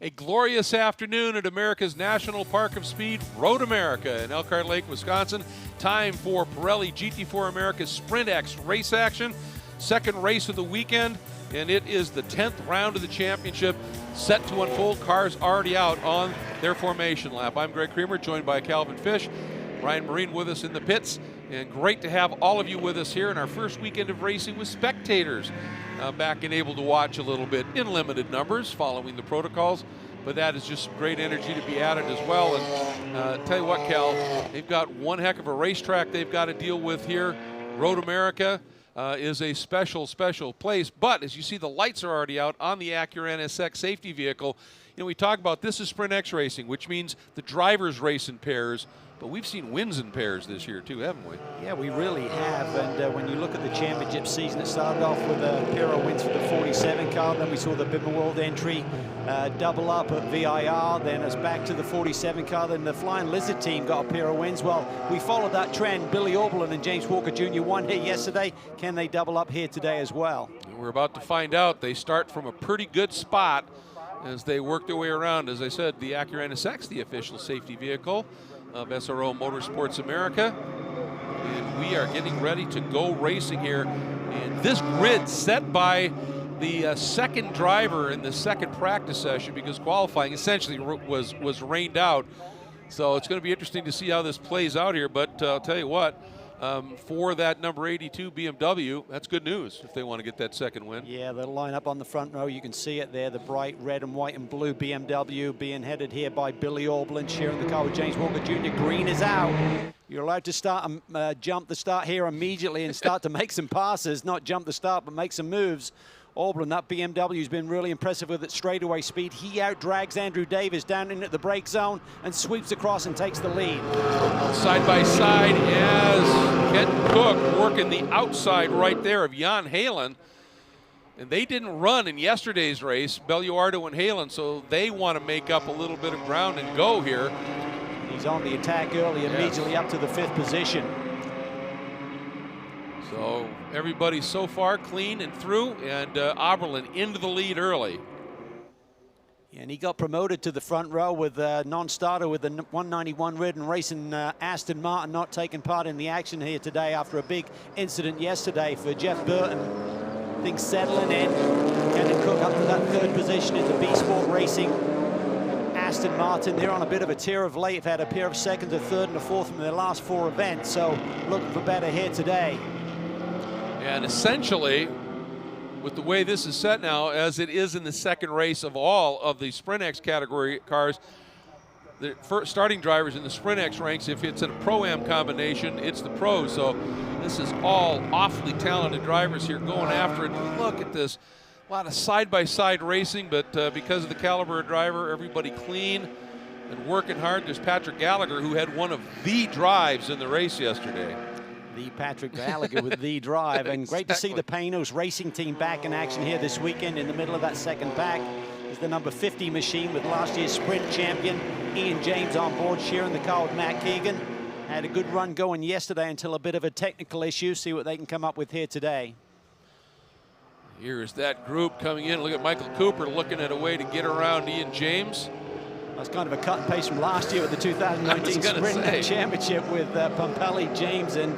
A glorious afternoon at America's National Park of Speed, Road America in Elkhart Lake, Wisconsin. Time for Pirelli GT4 America's Sprintx race action. Second race of the weekend, and it is the 10th round of the championship set to unfold. Cars already out on their formation lap. I'm Greg Creamer, joined by Calvin Fish. Ryan Marine with us in the pits, and great to have all of you with us here in our first weekend of racing with spectators back and able to watch a little bit in limited numbers following the protocols, but that is just great energy to be added as well. And tell you what, Cal, they've got one heck of a racetrack they've got to deal with here. Road America is a special place, but as you see, the lights are already out on the Acura NSX safety vehicle. You know, we talk about this is Sprintx racing, which means the drivers race in pairs, but we've seen wins in pairs this year too, haven't we? Yeah, we really have. And when you look at the championship season, it started off with a pair of wins for the 47 car. Then we saw the Bimmer World entry double up at VIR. Then it's back to the 47 car. Then the Flying Lizard team got a pair of wins. Well, we followed that trend. Billy Oberlin and James Walker Jr. won here yesterday. Can they double up here today as well? We're about to find out. They start from a pretty good spot as they work their way around. As I said, the Acura NSX, the official safety vehicle of SRO Motorsports America. And we are getting ready to go racing here. And this grid set by the second driver in the second practice session, because qualifying essentially was rained out. So it's going to be interesting to see how this plays out here. But I'll tell you what, for that number 82 BMW, that's good news if they want to get that second win. Yeah, they'll line up on the front row. You can see it there, the bright red and white and blue BMW being headed here by Billy Oberlin, sharing the car with James Walker Jr. Green is out. You're allowed to start jump the start here immediately and start to make some passes, not jump the start, but make some moves. Oberlin, that BMW has been really impressive with its straightaway speed. He outdrags Andrew Davis down in at the brake zone and sweeps across and takes the lead. Side by side as Kent Cook working the outside right there of Jan Halen. And they didn't run in yesterday's race, Belluardo and Halen, so they want to make up a little bit of ground and go here. He's on the attack early, immediately up to the 5th position. So everybody so far clean and through, and Oberlin into the lead early. And he got promoted to the front row with a non-starter with the 191 ridden racing Aston Martin, not taking part in the action here today after a big incident yesterday for Jeff Burton. Things settling in. Kenneth Cook up to that 3rd position in the B Sport Racing Aston Martin. They're on a bit of a tear of late. They've had a pair of 2nd, a 3rd, and a 4th from their last 4 events, so looking for better here today. And essentially, with the way this is set now, as it is in the second race of all of the Sprintx category cars, the starting drivers in the Sprintx ranks, if it's in a Pro-Am combination, it's the pros. So this is all awfully talented drivers here going after it. Look at this. A lot of side-by-side racing, but because of the caliber of driver, everybody clean and working hard. There's Patrick Gallagher, who had one of the drives in the race yesterday. The Patrick Gallagher with the drive. And great to see the Panos racing team back in action here this weekend. In the middle of that second pack is the number 50 machine with last year's sprint champion Ian James on board, sharing the car with Matt Keegan. Had a good run going yesterday until a bit of a technical issue. See what they can come up with here today. Here's that group coming in. Look at Michael Cooper looking at a way to get around Ian James. That's kind of a cut and paste from last year with the 2019 Sprint Championship with Pompelli, James, and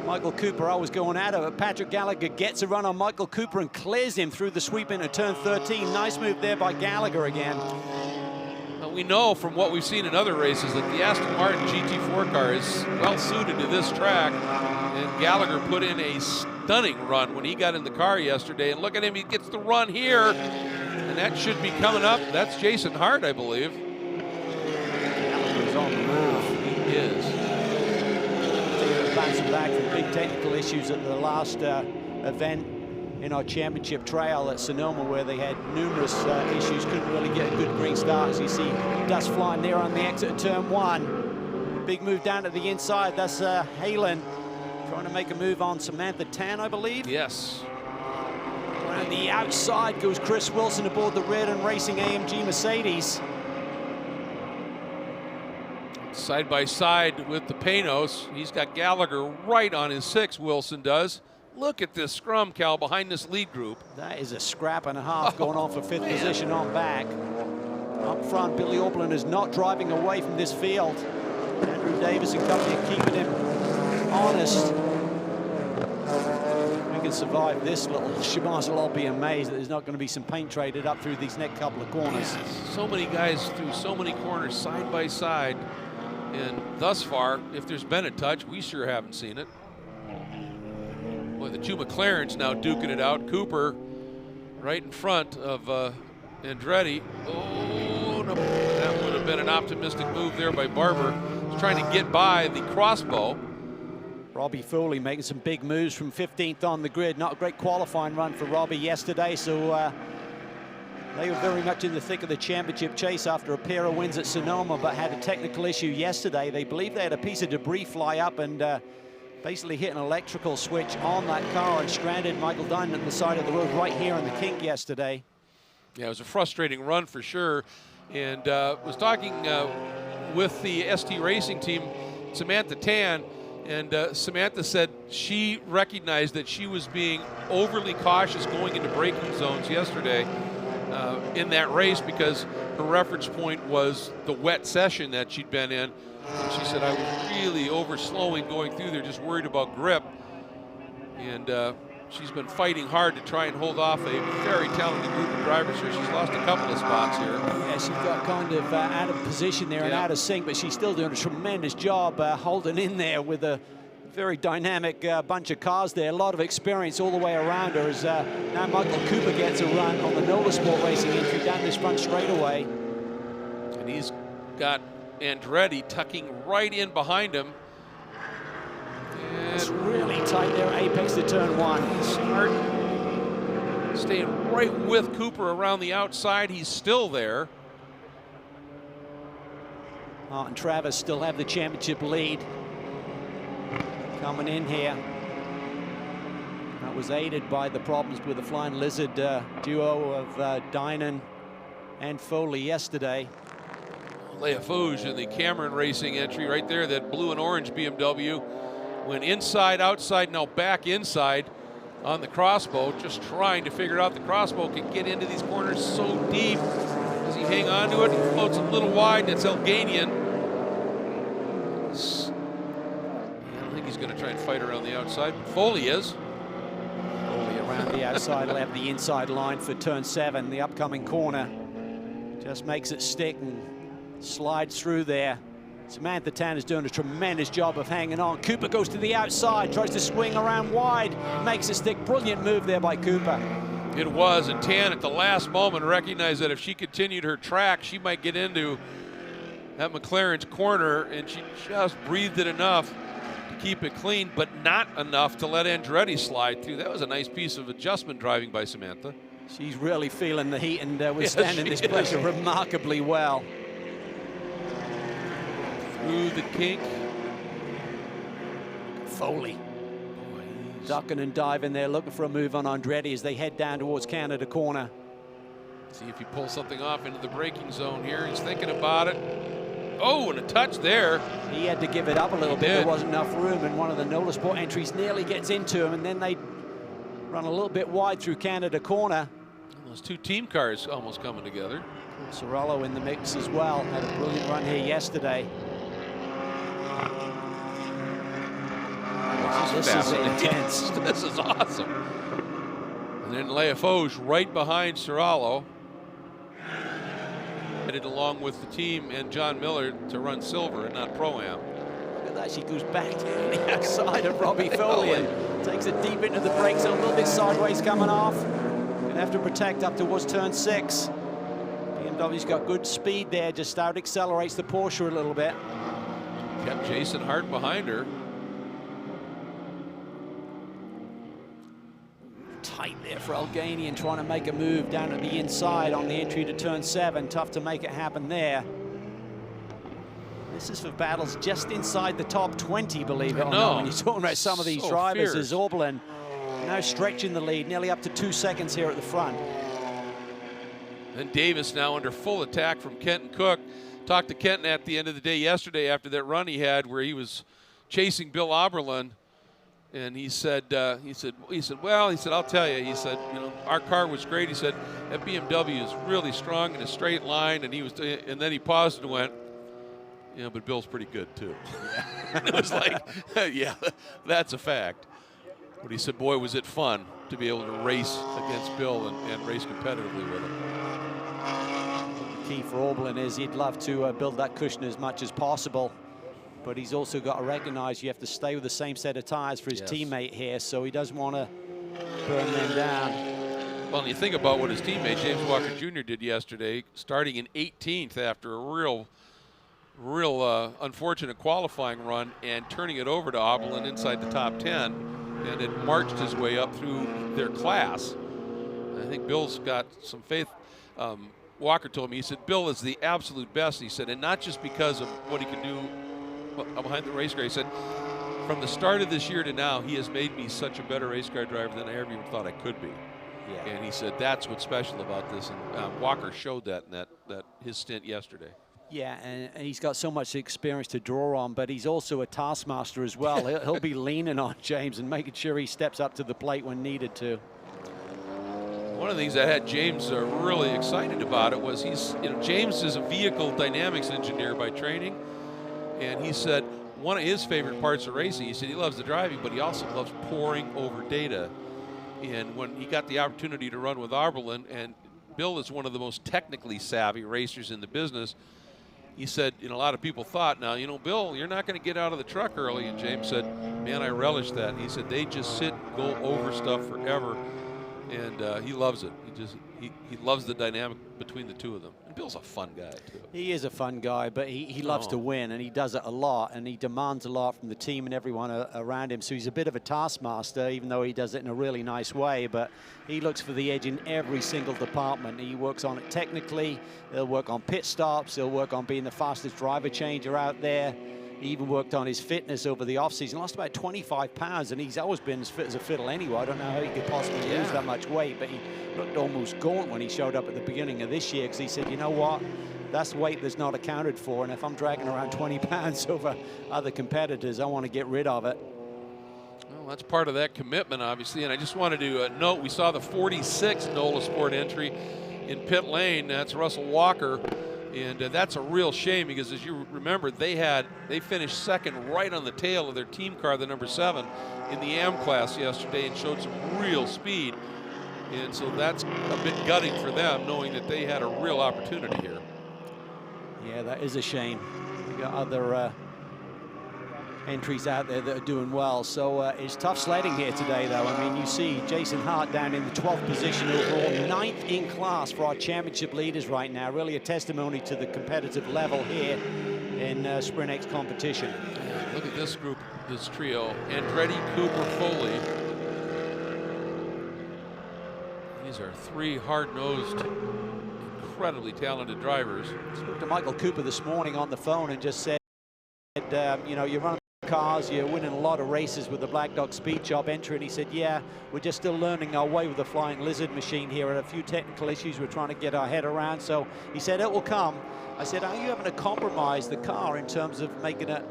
Michael Cooper always going at it. But Patrick Gallagher gets a run on Michael Cooper and clears him through the sweep into turn 13. Nice move there by Gallagher again. Well, we know from what we've seen in other races that the Aston Martin GT4 car is well suited to this track. And Gallagher put in a stunning run when he got in the car yesterday. And look at him, he gets the run here. And that should be coming up. That's Jason Hart, I believe. Gallagher's on the move. He is. Bouncing back from big technical issues at the last event in our championship trail at Sonoma, where they had numerous issues, couldn't really get a good green start. As you see dust flying there on the exit of turn 1. Big move down to the inside. That's Halen trying to make a move on Samantha Tan, I believe. Yes. Around the outside goes Chris Wilson aboard the red and racing AMG Mercedes. Side by side with the Panos. He's got Gallagher right on his 6, Wilson does. Look at this scrum, Cal, behind this lead group. That is a scrap and a half going on for 5th position on back. Up front, Billy Orblin is not driving away from this field. Andrew Davis and company are keeping him honest. If we can survive this little Shimazal, I'll be amazed that there's not going to be some paint traded up through these next couple of corners. So many guys through so many corners side by side. And thus far, if there's been a touch, we sure haven't seen it. Boy, the two McLarens now duking it out. Cooper right in front of Andretti. Oh, no, that would have been an optimistic move there by Barber. He's trying to get by the crossbow. Robbie Foley making some big moves from 15th on the grid. Not a great qualifying run for Robbie yesterday, so they were very much in the thick of the championship chase after a pair of wins at Sonoma, but had a technical issue yesterday. They believe they had a piece of debris fly up and basically hit an electrical switch on that car and stranded Michael Diamond at the side of the road right here in the kink yesterday. Yeah, it was a frustrating run for sure. And was talking with the ST Racing team, Samantha Tan, and Samantha said she recognized that she was being overly cautious going into braking zones yesterday in that race because her reference point was the wet session that she'd been in. And she said, I was really over-slowing going through there, just worried about grip. And she's been fighting hard to try and hold off a very talented group of drivers here. She's lost a couple of spots here. Yeah, she got kind of out of position there and out of sync, but she's still doing a tremendous job holding in there with a very dynamic bunch of cars there. A lot of experience all the way around her as now Michael Cooper gets a run on the Nola Sport Racing entry down this front straightaway. And he's got Andretti tucking right in behind him. It's really tight there, apex to turn one. Smart. Staying right with Cooper around the outside. He's still there. Hart and Travis still have the championship lead. Coming in here. That was aided by the problems with the Flying Lizard duo of Dynan and Foley yesterday. Leia Fouge in the Cameron Racing entry right there, that blue and orange BMW. Went inside, outside, now back inside on the crossbow, just trying to figure out the crossbow can get into these corners so deep. Does he hang on to it? He floats a little wide, and it's Elganian. I don't think he's going to try and fight around the outside, but Foley is. Foley around the outside, left the inside line for turn 7, the upcoming corner. Just makes it stick and slides through there. Samantha Tan is doing a tremendous job of hanging on. Cooper goes to the outside, tries to swing around wide, makes it stick. Brilliant move there by Cooper. It was, and Tan at the last moment recognized that if she continued her track, she might get into that McLaren's corner, and she just breathed it enough to keep it clean, but not enough to let Andretti slide through. That was a nice piece of adjustment driving by Samantha. She's really feeling the heat and withstanding this pressure remarkably well. Through the kink. Foley ducking and diving there, looking for a move on Andretti as they head down towards Canada corner. See if he pulls something off into the braking zone here. He's thinking about it. Oh, and a touch there. He had to give it up a little bit. There wasn't enough room, and one of the Nola Sport entries nearly gets into him, and then they run a little bit wide through Canada corner. Those two team cars almost coming together. Sorello in the mix as well. Had a brilliant run here yesterday. This is intense. This is awesome. And then Leia Fouge right behind Sorello. Headed along with the team and John Miller to run silver and not Pro-Am. Look at that, she goes back to the outside of Robbie Foley and takes it deep into the brake zone, a little bit sideways coming off. Gonna have to protect up towards turn 6. BMW's got good speed there, just out accelerates the Porsche a little bit. Kept Jason Hart behind her. Tight there for Elganian, trying to make a move down at the inside on the entry to turn 7. Tough to make it happen there. This is for battles just inside the top 20, believe it or not. When you're talking about some of these drivers, is Orblin now stretching the lead, nearly up to 2 seconds here at the front. Then Davis now under full attack from Kenton Cook. Talked to Kenton at the end of the day yesterday after that run he had where he was chasing Bill Oberlin. And he said, well, I'll tell you. He said, you know, our car was great. He said that BMW is really strong in a straight line. And then he paused and went, yeah, but Bill's pretty good too. And it was like, yeah, that's a fact. But he said, boy, was it fun to be able to race against Bill and race competitively with him. The key for Oberlin is he'd love to build that cushion as much as possible. But he's also got to recognize you have to stay with the same set of tires for his teammate here, so he doesn't want to burn them down. Well, and you think about what his teammate James Walker Jr. did yesterday, starting in 18th after a real unfortunate qualifying run and turning it over to Oberlin inside the top 10, and it marched his way up through their class. I think Bill's got some faith. Walker told me, he said, Bill is the absolute best, he said, and not just because of what he can do behind the race car. He said, from the start of this year to now, he has made me such a better race car driver than I ever even thought I could be. Yeah. And he said, that's what's special about this. And Walker showed that in that his stint yesterday. Yeah, and he's got so much experience to draw on, but he's also a taskmaster as well. He'll be leaning on James and making sure he steps up to the plate when needed to. One of the things that had James really excited about it was James is a vehicle dynamics engineer by training. And he said one of his favorite parts of racing, he said he loves the driving, but he also loves poring over data. And when he got the opportunity to run with Oberlin, and Bill is one of the most technically savvy racers in the business, he said, a lot of people thought, now, Bill, you're not going to get out of the truck early. And James said, man, I relish that. And he said, they just sit and go over stuff forever. And he loves it. He loves the dynamic between the two of them. And Bill's a fun guy, too. He is a fun guy, but he loves to win, and he does it a lot, and he demands a lot from the team and everyone around him. So he's a bit of a taskmaster, even though he does it in a really nice way, but he looks for the edge in every single department. He works on it technically. He'll work on pit stops. He'll work on being the fastest driver changer out there. He even worked on his fitness over the offseason, lost about 25 pounds, and he's always been as fit as a fiddle anyway. I don't know how he could possibly lose that much weight, but he looked almost gaunt when he showed up at the beginning of this year, because he said, you know what, that's weight that's not accounted for, and if I'm dragging around 20 pounds over other competitors, I want to get rid of it. Well, that's part of that commitment, obviously, and I just wanted to note, we saw the 46th NOLA Sport entry in pit lane. That's Russell Walker. And that's a real shame, because as you remember, they finished second right on the tail of their team car, the number 7, in the AM class yesterday, and showed some real speed. And so that's a bit gutting for them, knowing that they had a real opportunity here. Yeah, that is a shame. We got other entries out there that are doing well. So it's tough sledding here today, though. I mean, you see Jason Hart down in the 12th position overall, 9th in class for our championship leaders right now. Really a testimony to the competitive level here in Sprintx competition. Yeah, look at this group, this trio. Andretti, Cooper, Foley. These are 3 hard-nosed, incredibly talented drivers. I spoke to Michael Cooper this morning on the phone and just said, you're running cars, you're winning a lot of races with the Black Dog Speed Job entry, and he said, yeah, we're just still learning our way with the Flying Lizard machine here, and a few technical issues we're trying to get our head around. So he said, it will come. I said, are you having to compromise the car in terms of making it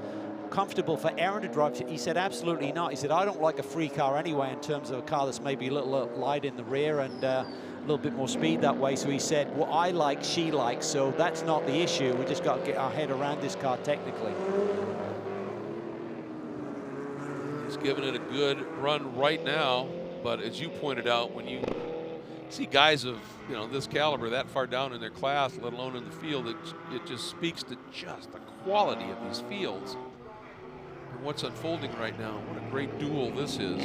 comfortable for Aaron to drive? He said, absolutely not. He said, I don't like a free car anyway, in terms of a car that's maybe a little light in the rear and a little bit more speed that way. So he said, what I like, she likes, so that's not the issue. We just got to get our head around this car technically. He's giving it a good run right now, but as you pointed out, when you see guys of this caliber that far down in their class, let alone in the field, it just speaks to just the quality of these fields and what's unfolding right now. What a great duel this is.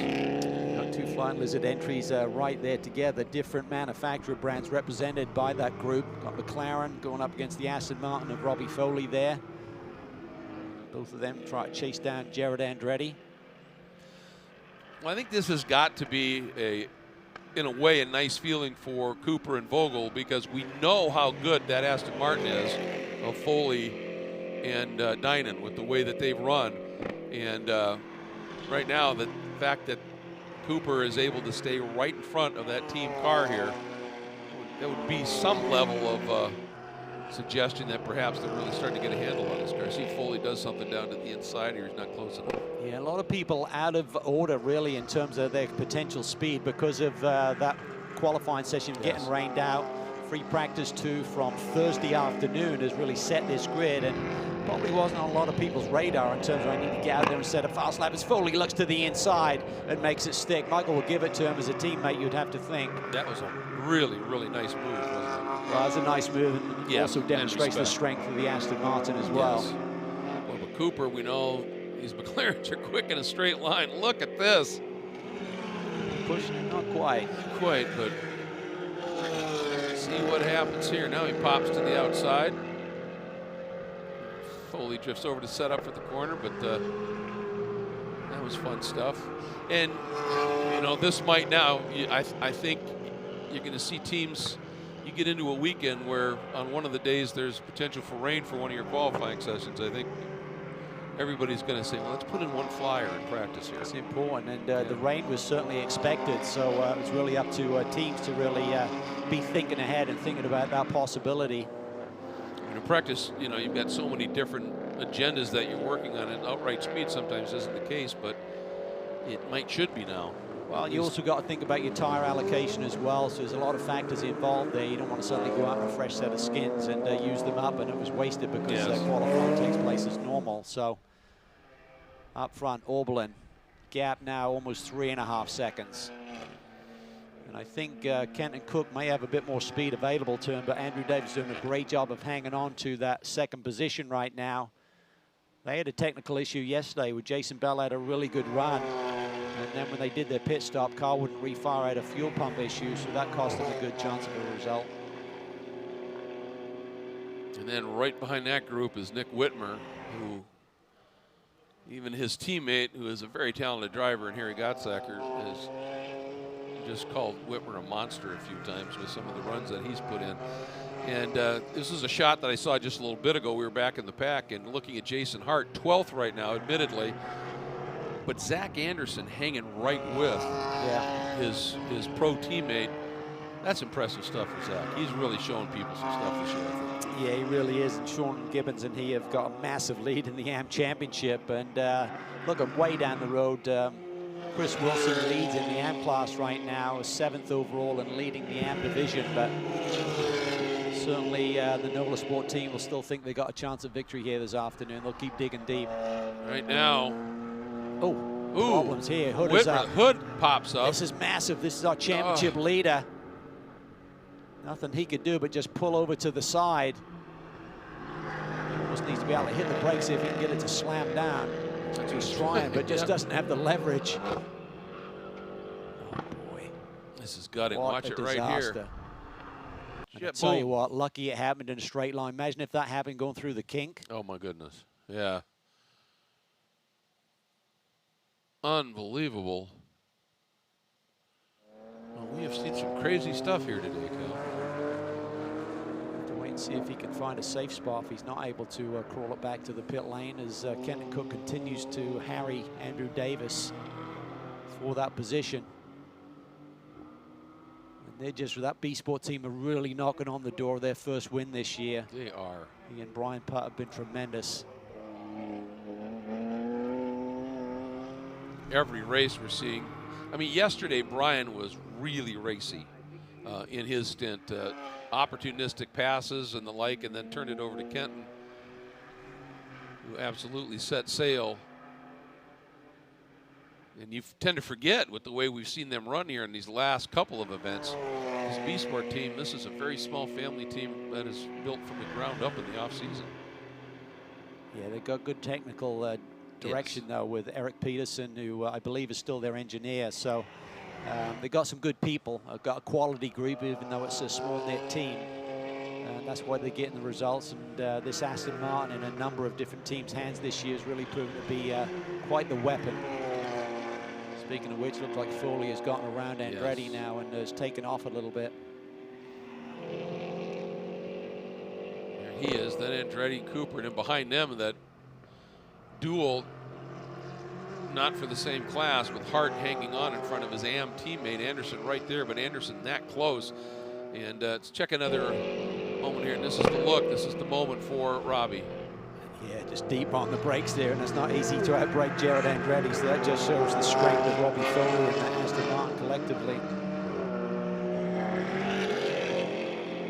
Got 2 Flying Lizard entries right there together, different manufacturer brands represented by that group. Got McLaren going up against the Aston Martin of Robbie Foley there. Both of them try to chase down Jared Andretti. Well, I think this has got to be in a way, a nice feeling for Cooper and Vogel, because we know how good that Aston Martin is of Foley and Dynan with the way that they've run. And right now, the fact that Cooper is able to stay right in front of that team car here, there would be some level of suggesting that perhaps they're really starting to get a handle on this car. See if Foley does something down to the inside here. He's not close enough. Yeah, a lot of people out of order, really, in terms of their potential speed because of that qualifying session getting rained out. Free practice 2 from Thursday afternoon has really set this grid, and probably wasn't on a lot of people's radar in terms of I need to get out there and set a fast lap. As Foley looks to the inside and makes it stick. Michael will give it to him as a teammate, you'd have to think. That was a really, really nice move, wasn't it? Well, it's a nice move, and also demonstrates the strength of the Aston Martin as well. Yes. Well, but Cooper, we know these McLarens are quick in a straight line. Look at this. Pushing it, not quite. Quite, but see what happens here. Now he pops to the outside. Foley drifts over to set up for the corner, but that was fun stuff. And, you know, this might now, I think you're going to see teams, you get into a weekend where on one of the days there's potential for rain for one of your qualifying sessions. I think everybody's going to say, well, let's put in one flyer in practice here. It's important, and the rain was certainly expected, so it's really up to teams to really be thinking ahead and thinking about that possibility. In practice, you know, you've got so many different agendas that you're working on, and outright speed sometimes isn't the case, but it should be now. Well, you also got to think about your tire allocation as well, so there's a lot of factors involved there. You don't want to suddenly go out on a fresh set of skins and use them up, and it was wasted because qualifying takes place as normal. So up front, Oberlin, gap now almost 3.5 seconds. And I think Kenton Cook may have a bit more speed available to him, but Andrew Davis doing a great job of hanging on to that second position right now. They had a technical issue yesterday with Jason Bell had a really good run. And then when they did their pit stop, car wouldn't refire, had a fuel pump issue, so that cost them a good chance of a result. And then right behind that group is Nick Whitmer, who even his teammate, who is a very talented driver, and Harry Gottsacker, has just called Whitmer a monster a few times with some of the runs that he's put in. And this is a shot that I saw just a little bit ago. We were back in the pack and looking at Jason Hart, 12th right now, admittedly. But Zach Anderson hanging right with his pro teammate. That's impressive stuff for Zach. He's really showing people some stuff this year, I think. Yeah, he really is. And Sean Gibbons and he have got a massive lead in the AM Championship. And looking way down the road, Chris Wilson leads in the AM class right now, is 7th overall and leading the AM division. But certainly the Nobler Sport team will still think they got a chance of victory here this afternoon. They'll keep digging deep. Right now. Oh, problems here. Hood is up. Hood pops up. This is massive. This is our championship leader. Nothing he could do but just pull over to the side. Almost needs to be able to hit the brakes if he can get it to slam down. He's trying, but just doesn't have the leverage. Oh, boy. This is gutting. Watch it right here. I tell you what, lucky it happened in a straight line. Imagine if that happened going through the kink. Oh, my goodness. Yeah. Unbelievable. Well, we have seen some crazy stuff here today, Cal. Have to wait and see if he can find a safe spot if he's not able to crawl it back to the pit lane as Kenton Cook continues to harry Andrew Davis for that position. And they're just, that B-Sport team are really knocking on the door of their first win this year. They are. He and Brian Putt have been tremendous. Every race we're seeing. I mean, yesterday Brian was really racy in his stint. Opportunistic passes and the like, and then turned it over to Kenton, who absolutely set sail. And you tend to forget with the way we've seen them run here in these last couple of events. This B-Sport team, this is a very small family team that is built from the ground up in the offseason. Yeah, they've got good technical direction though with Eric Peterson, who I believe is still their engineer. So they've got some good people. I've got a quality group, even though it's a small knit team. And that's why they're getting the results. And this Aston Martin in a number of different teams' hands this year has really proven to be quite the weapon. Speaking of which, looks like Foley has gotten around Andretti now and has taken off a little bit. There he is, then Andretti, Cooper, and then behind them that duel, not for the same class, with Hart hanging on in front of his AM teammate Anderson right there, but Anderson that close. And let's check another moment here, and this is the look. This is the moment for Robbie. Yeah, just deep on the brakes there, and it's not easy to outbrake Jared Andretti, so that just shows the strength of Robbie Foley and the Aston Martin collectively.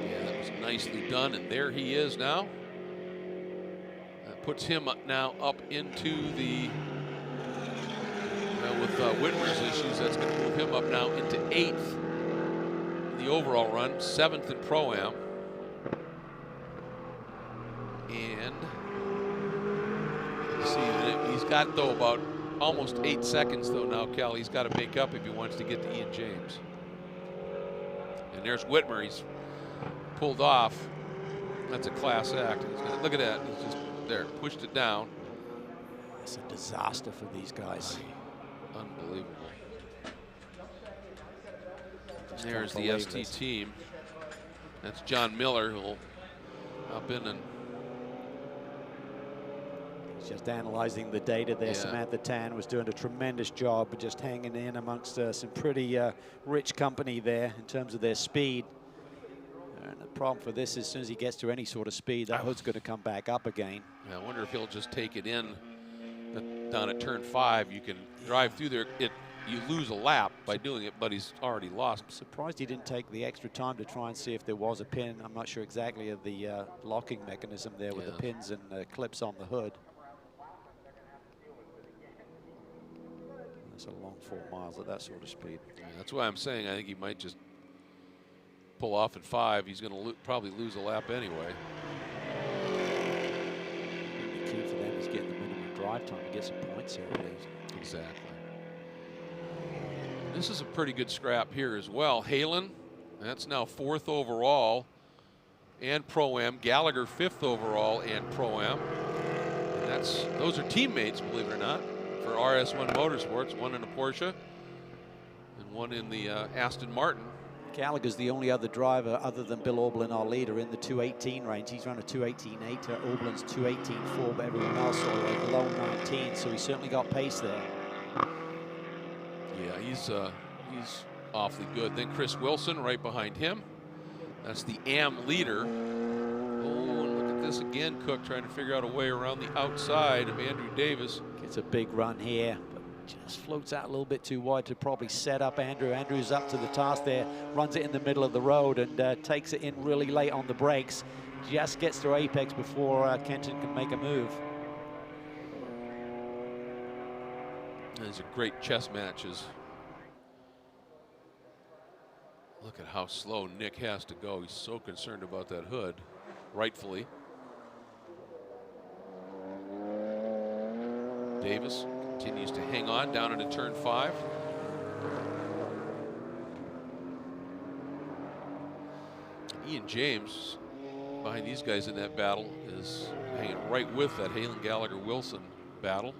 Yeah, that was nicely done, and there he is now. That puts him now up into the, with Whitmer's issues, that's going to move him up now into 8th in the overall run, 7th in Pro-Am. And see, he's got, though, about almost 8 seconds, though, now, Cal. He's got to make up if he wants to get to Ian James. And there's Whitmer. He's pulled off. That's a class act. Look at that. He's just there, pushed it down. It's a disaster for these guys. Unbelievable. There's the ST team. That's John Miller, who'll hop in and. Just analyzing the data there. Yeah. Samantha Tan was doing a tremendous job of just hanging in amongst some pretty rich company there in terms of their speed. And the problem for this is as soon as he gets to any sort of speed, that hood's going to come back up again. Yeah, I wonder if he'll just take it in down at turn 5. You can drive through there. You lose a lap by doing it, but he's already lost. I'm surprised he didn't take the extra time to try and see if there was a pin. I'm not sure exactly of the locking mechanism there with the pins and clips on the hood. It's a long 4 miles at that sort of speed. Yeah, that's why I'm saying I think he might just pull off at 5. He's going to probably lose a lap anyway. The key for them is getting the minimum drive time to get some points here at least. Exactly. This is a pretty good scrap here as well. Halen, that's now 4th overall and Pro-Am. Gallagher 5th overall and Pro-Am. And those are teammates, believe it or not, for RS1 Motorsports, one in a Porsche and one in the Aston Martin. Gallagher's the only other driver other than Bill Aublin, our leader, in the 218 range. He's run a 218.8, Aublin's 218.4, but everyone else are below 19, so he's certainly got pace there. Yeah, he's awfully good. Then Chris Wilson right behind him. That's the AM leader. Oh, and look at this again, Cook trying to figure out a way around the outside of Andrew Davis. Gets a big run here, but just floats out a little bit too wide to probably set up Andrew. Andrew's up to the task there, runs it in the middle of the road and takes it in really late on the brakes. Just gets to apex before Kenton can make a move. These are great chess matches. Look at how slow Nick has to go. He's so concerned about that hood, rightfully. Davis continues to hang on down into turn 5. Ian James, behind these guys in that battle, is hanging right with that Halen Gallagher-Wilson battle.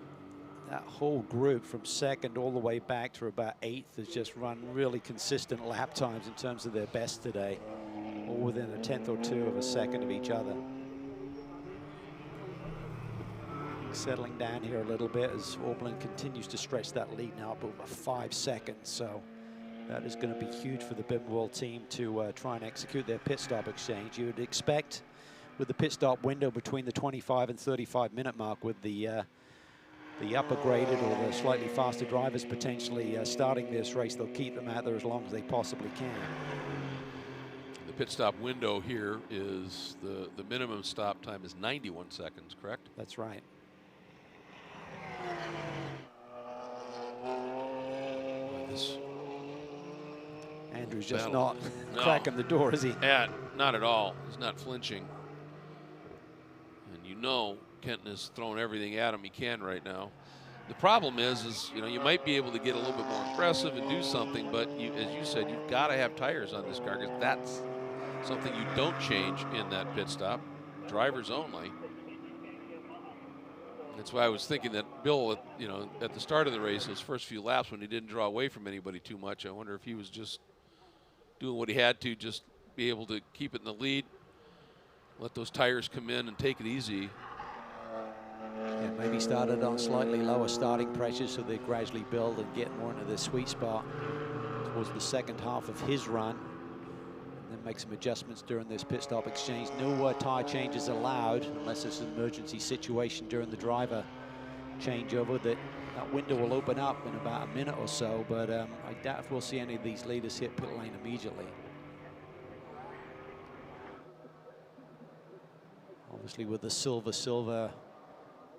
That whole group from 2nd all the way back to about 8th has just run really consistent lap times in terms of their best today, all within a 10th or 2 of a second of each other. Settling down here a little bit as Aublin continues to stretch that lead now up over 5 seconds. So that is going to be huge for the Bimwell team to try and execute their pit stop exchange. You would expect with the pit stop window between the 25 and 35-minute mark with the upper graded or the slightly faster drivers potentially starting this race, they'll keep them out there as long as they possibly can. The pit stop window here is the minimum stop time is 91 seconds, correct? That's right. Andrew's just not cracking the door, is he? Not at all. He's not flinching. And you know Kenton has thrown everything at him he can right now. The problem is you might be able to get a little bit more aggressive and do something, but as you said, you've got to have tires on this car because that's something you don't change in that pit stop. Drivers only. That's why I was thinking that Bill, at the start of the race, those first few laps when he didn't draw away from anybody too much, I wonder if he was just doing what he had to, just be able to keep it in the lead, let those tires come in and take it easy. And maybe started on slightly lower starting pressure so they gradually build and get more into the sweet spot towards the second half of his run. And then make some adjustments during this pit stop exchange. No tire changes allowed unless it's an emergency situation during the driver changeover. That window will open up in about a minute or so, but I doubt if we'll see any of these leaders hit pit lane immediately. Obviously with the silver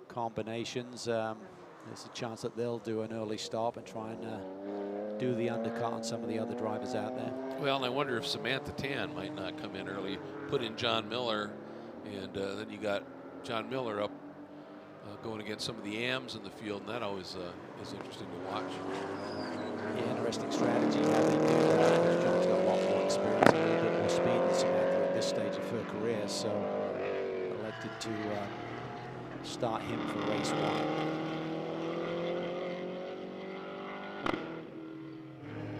combinations, there's a chance that they'll do an early stop and try and do the undercut on some of the other drivers out there. Well, and I wonder if Samantha Tan might not come in early, put in John Miller, and then you got John Miller up going against some of the AMs in the field, and that always is interesting to watch. Yeah, interesting strategy how they do that. John's got a lot more experience, a little bit more speed than Samantha at this stage of her career, so elected to start him for race 1.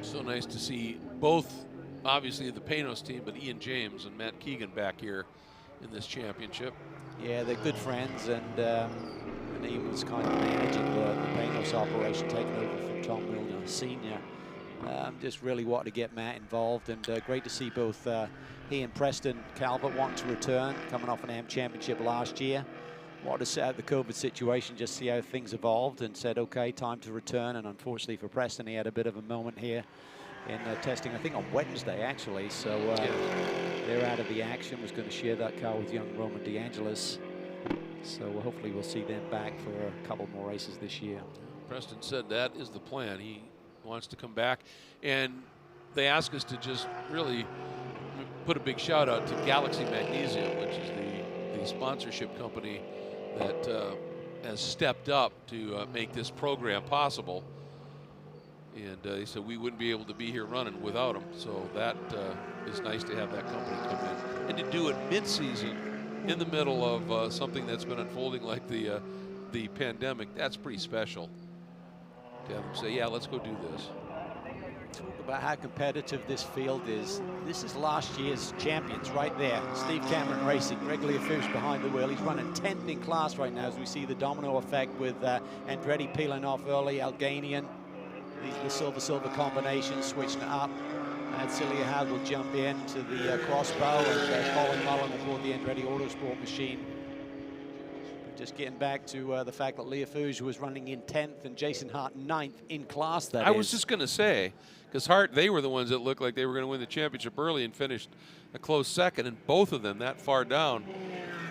So nice to see both, obviously the Panos team, but Ian James and Matt Keegan back here in this championship. Yeah, they're good friends, and Ian was kind of managing the Panos operation, taking over from Tom Milner Sr. Just really wanted to get Matt involved, and great to see both he and Preston Calvert wanting to return, coming off an AM championship last year. Wanted to set out the COVID situation, just see how things evolved, and said, okay, time to return. And unfortunately for Preston, he had a bit of a moment here in testing, I think on Wednesday actually. So they're out of the action. Was going to share that car with young Roman DeAngelis. So hopefully we'll see them back for a couple more races this year. Preston said that is the plan. He wants to come back, and they asked us to just really put a big shout out to Galaxy Magnesium, which is the sponsorship company that has stepped up to make this program possible. And he said we wouldn't be able to be here running without them. So that is nice to have that company come in and to do it mid-season in the middle of something that's been unfolding like the pandemic. That's pretty special to have them say, yeah, let's go do this. Talk about how competitive this field is. This is last year's champions right there. Steve Cameron Racing, Greg Leofouche behind the wheel. He's running 10th in class right now as we see the domino effect with Andretti peeling off early, Alganian. These are the silver-silver combinations, switching it up. And Celia Howard will jump in to the crossbow, and Colin Mullen aboard the Andretti Autosport machine. Just getting back to the fact that Leofouge was running in 10th and Jason Hart 9th in class. I was just going to say, because Hart, they were the ones that looked like they were going to win the championship early and finished a close second, and both of them that far down.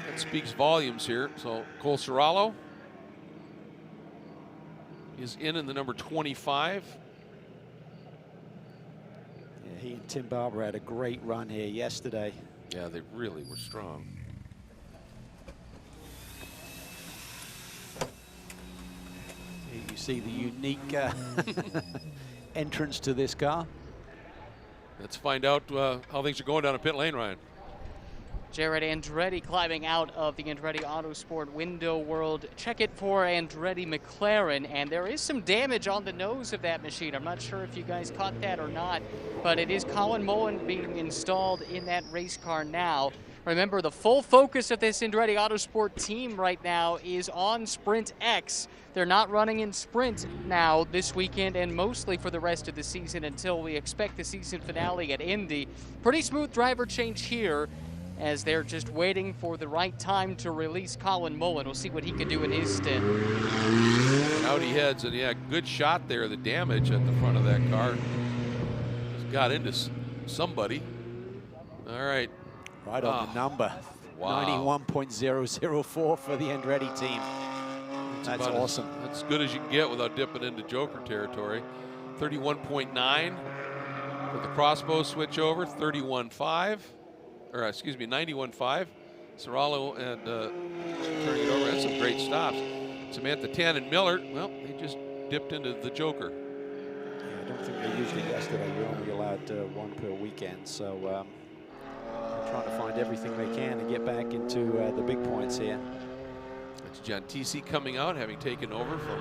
That speaks volumes here. So Cole Serralo is in the number 25. Yeah, he and Tim Barber had a great run here yesterday. Yeah, they really were strong. You see the unique entrance to this car. Let's find out how things are going down in pit lane, Ryan. Jared Andretti climbing out of the Andretti Autosport window world. Check it for Andretti McLaren, and there is some damage on the nose of that machine. I'm not sure if you guys caught that or not, but it is Colin Mullen being installed in that race car now. Remember, the full focus of this Andretti Autosport team right now is on Sprintx. They're not running in Sprint now this weekend and mostly for the rest of the season until we expect the season finale at Indy. Pretty smooth driver change here as they're just waiting for the right time to release Colin Mullen. We'll see what he can do in his stint. And out he heads, and yeah, good shot there. The damage at the front of that car got into somebody. All right. Right on the number. Wow. 91.004 for the Andretti team. That's awesome. That's as good as you can get without dipping into Joker territory. 31.9 for the crossbow switch over. 31.5, or excuse me, 91.5. Serralo and turning it over. That's some great stops. Samantha Tan and Miller, well, they just dipped into the Joker. Yeah, I don't think they used it yesterday. You're only allowed one per weekend, so they're trying to find everything they can to get back into the big points here. That's John TC coming out, having taken over from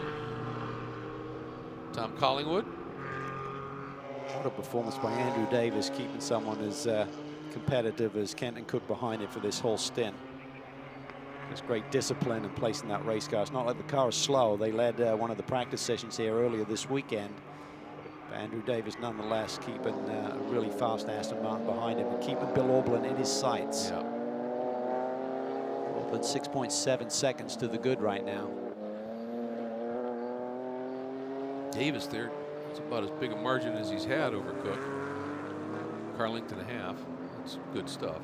Tom Collingwood. What a performance by Andrew Davis, keeping someone as competitive as Kenton Cook behind him for this whole stint. It's great discipline in placing that race car. It's not like the car is slow. They led one of the practice sessions here earlier this weekend. But Andrew Davis, nonetheless, keeping a really fast Aston Martin behind him and keeping Bill Auberlen in his sights. Yeah. Auberlen 6.7 seconds to the good right now. Davis there, it's about as big a margin as he's had over Cook. Car length and a half. That's good stuff.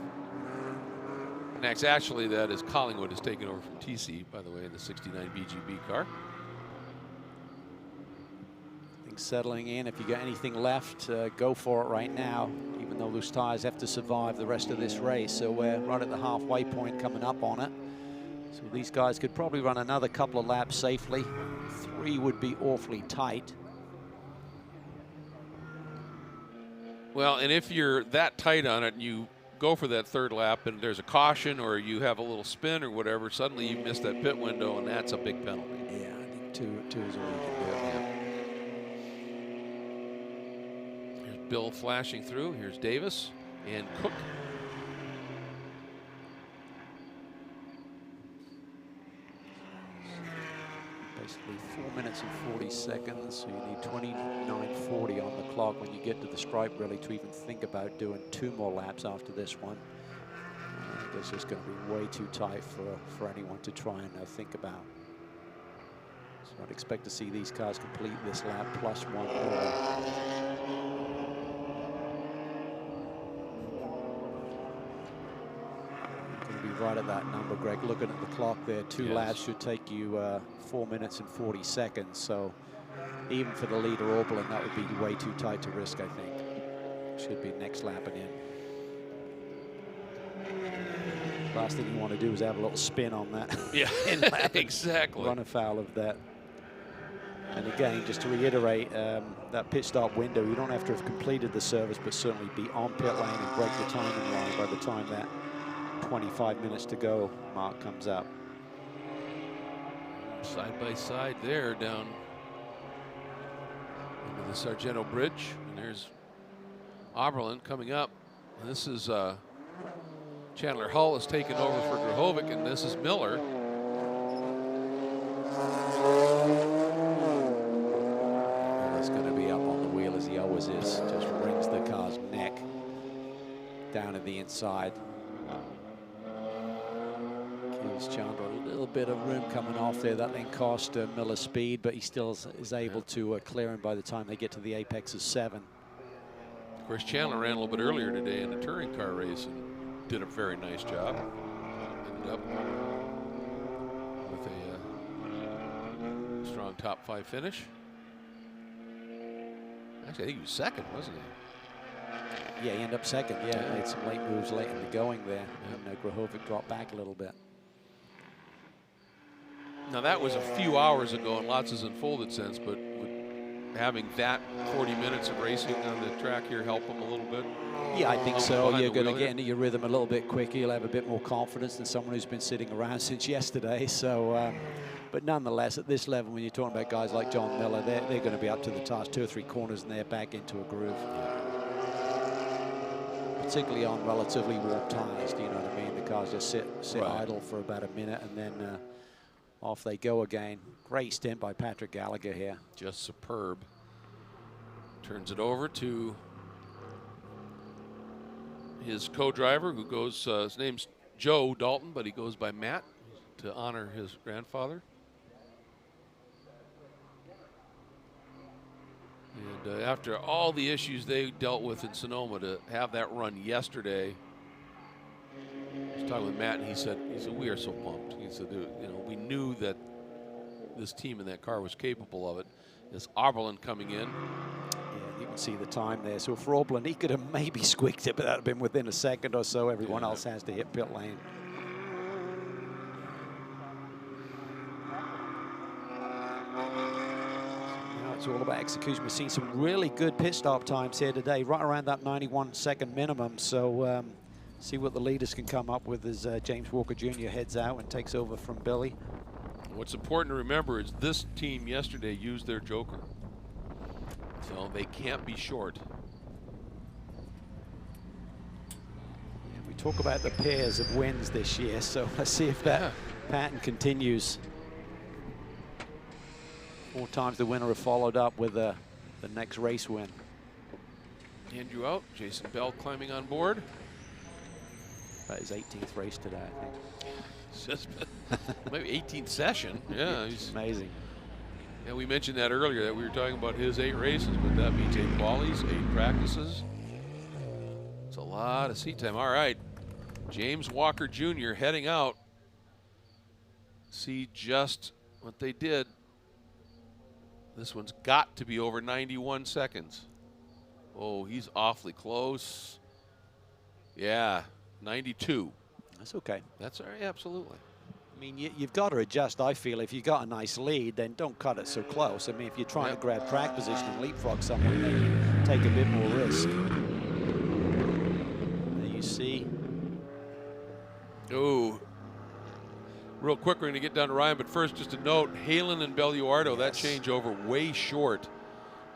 Next, actually, that is Collingwood has taken over from TC, by the way, in the 69 BGB car. Things settling in. If you got anything left, go for it right now, even though those tires have to survive the rest of this race. So we're right at the halfway point coming up on it. So these guys could probably run another couple of laps safely. 3 would be awfully tight. Well, and if you're that tight on it and you go for that third lap and there's a caution or you have a little spin or whatever, suddenly you miss that pit window and that's a big penalty. Yeah, I think two is all you can do. Yeah. Here's Bill flashing through. Here's Davis and Cook. Basically 4 minutes and 40 seconds, so you need 29:40 on the clock when you get to the stripe, really, to even think about doing 2 more laps after this one. It's just going to be way too tight for anyone to try and think about. So I'd expect to see these cars complete this lap plus 1 more. Right at that number, Greg. Looking at the clock there, 2 laps should take you 4 minutes and 40 seconds. So even for the leader Auberlen, that would be way too tight to risk, I think. Should be next lap and in. Last thing you want to do is have a little spin on that. Yeah, exactly. Run afoul of that. And again, just to reiterate, that pit stop window, you don't have to have completed the service, but certainly be on pit lane and break the timing line by the time that 25 minutes to go mark comes up. Side by side there down into the Sargento Bridge. And there's Auberlen coming up. And this is Chandler Hull has taken over for Grahovic, and this is Miller. Miller's going to be up on the wheel as he always is. Just wrings the car's neck down to the inside. Chandler a little bit of room coming off there. That then cost Miller speed, but he still is able to clear him by the time they get to the apex of 7. Of course, Chandler ran a little bit earlier today in the touring car race and did a very nice job. Ended up with a strong top 5 finish. Actually, I think he was second, wasn't he? Yeah, he ended up second. Yeah, made some late moves late in the going there. And Grahovic dropped back a little bit. Now that was a few hours ago, and lots has unfolded since, but would having that 40 minutes of racing on the track here help him a little bit? Yeah, I think so. You're going to get into your rhythm a little bit quicker. You'll have a bit more confidence than someone who's been sitting around since yesterday. So, but nonetheless, at this level, when you're talking about guys like John Miller, they're going to be up to the task. 2 or 3 corners and they're back into a groove. Particularly on relatively warm tires, do you know what I mean? The cars just sit idle for about a minute and then off they go again. Great stint by Patrick Gallagher here. Just superb. Turns it over to his co-driver, who goes, his name's Joe Dalton, but he goes by Matt to honor his grandfather. And after all the issues they dealt with in Sonoma, to have that run yesterday, I was talking with Matt, and he said, we are so pumped. He said, you know, we knew that this team in that car was capable of it. This Auberlen coming in. Yeah, you can see the time there. So for Auberlen, he could have maybe squeaked it, but that would have been within a second or so. Everyone else has to hit pit lane. It's all about execution. We've seen some really good pit stop times here today, right around that 91-second minimum. So see what the leaders can come up with as James Walker Jr. heads out and takes over from Billy. What's important to remember is this team yesterday used their joker, so they can't be short. We talk about the pairs of wins this year, so let's see if that pattern continues. 4 times the winner have followed up with a the next race win. Andrew out, Jason Bell climbing on board. That is 18th race today, I think. It's just maybe 18th session. Yeah, he's amazing. Yeah, we mentioned that earlier, that we were talking about his 8 races, but that means 8 qualies, 8 practices. It's a lot of seat time. All right, James Walker Jr. heading out. See just what they did. This one's got to be over 91 seconds. Oh, he's awfully close. Yeah, 92. That's okay. That's all right, absolutely. I mean, you've got to adjust, I feel. If you've got a nice lead, then don't cut it so close. I mean, if you're trying to grab track position and leapfrog someone, then you take a bit more risk. There you see. Oh, real quick, we're going to get down to Ryan, but first, just a note, Halen and Belluardo, that changeover way short.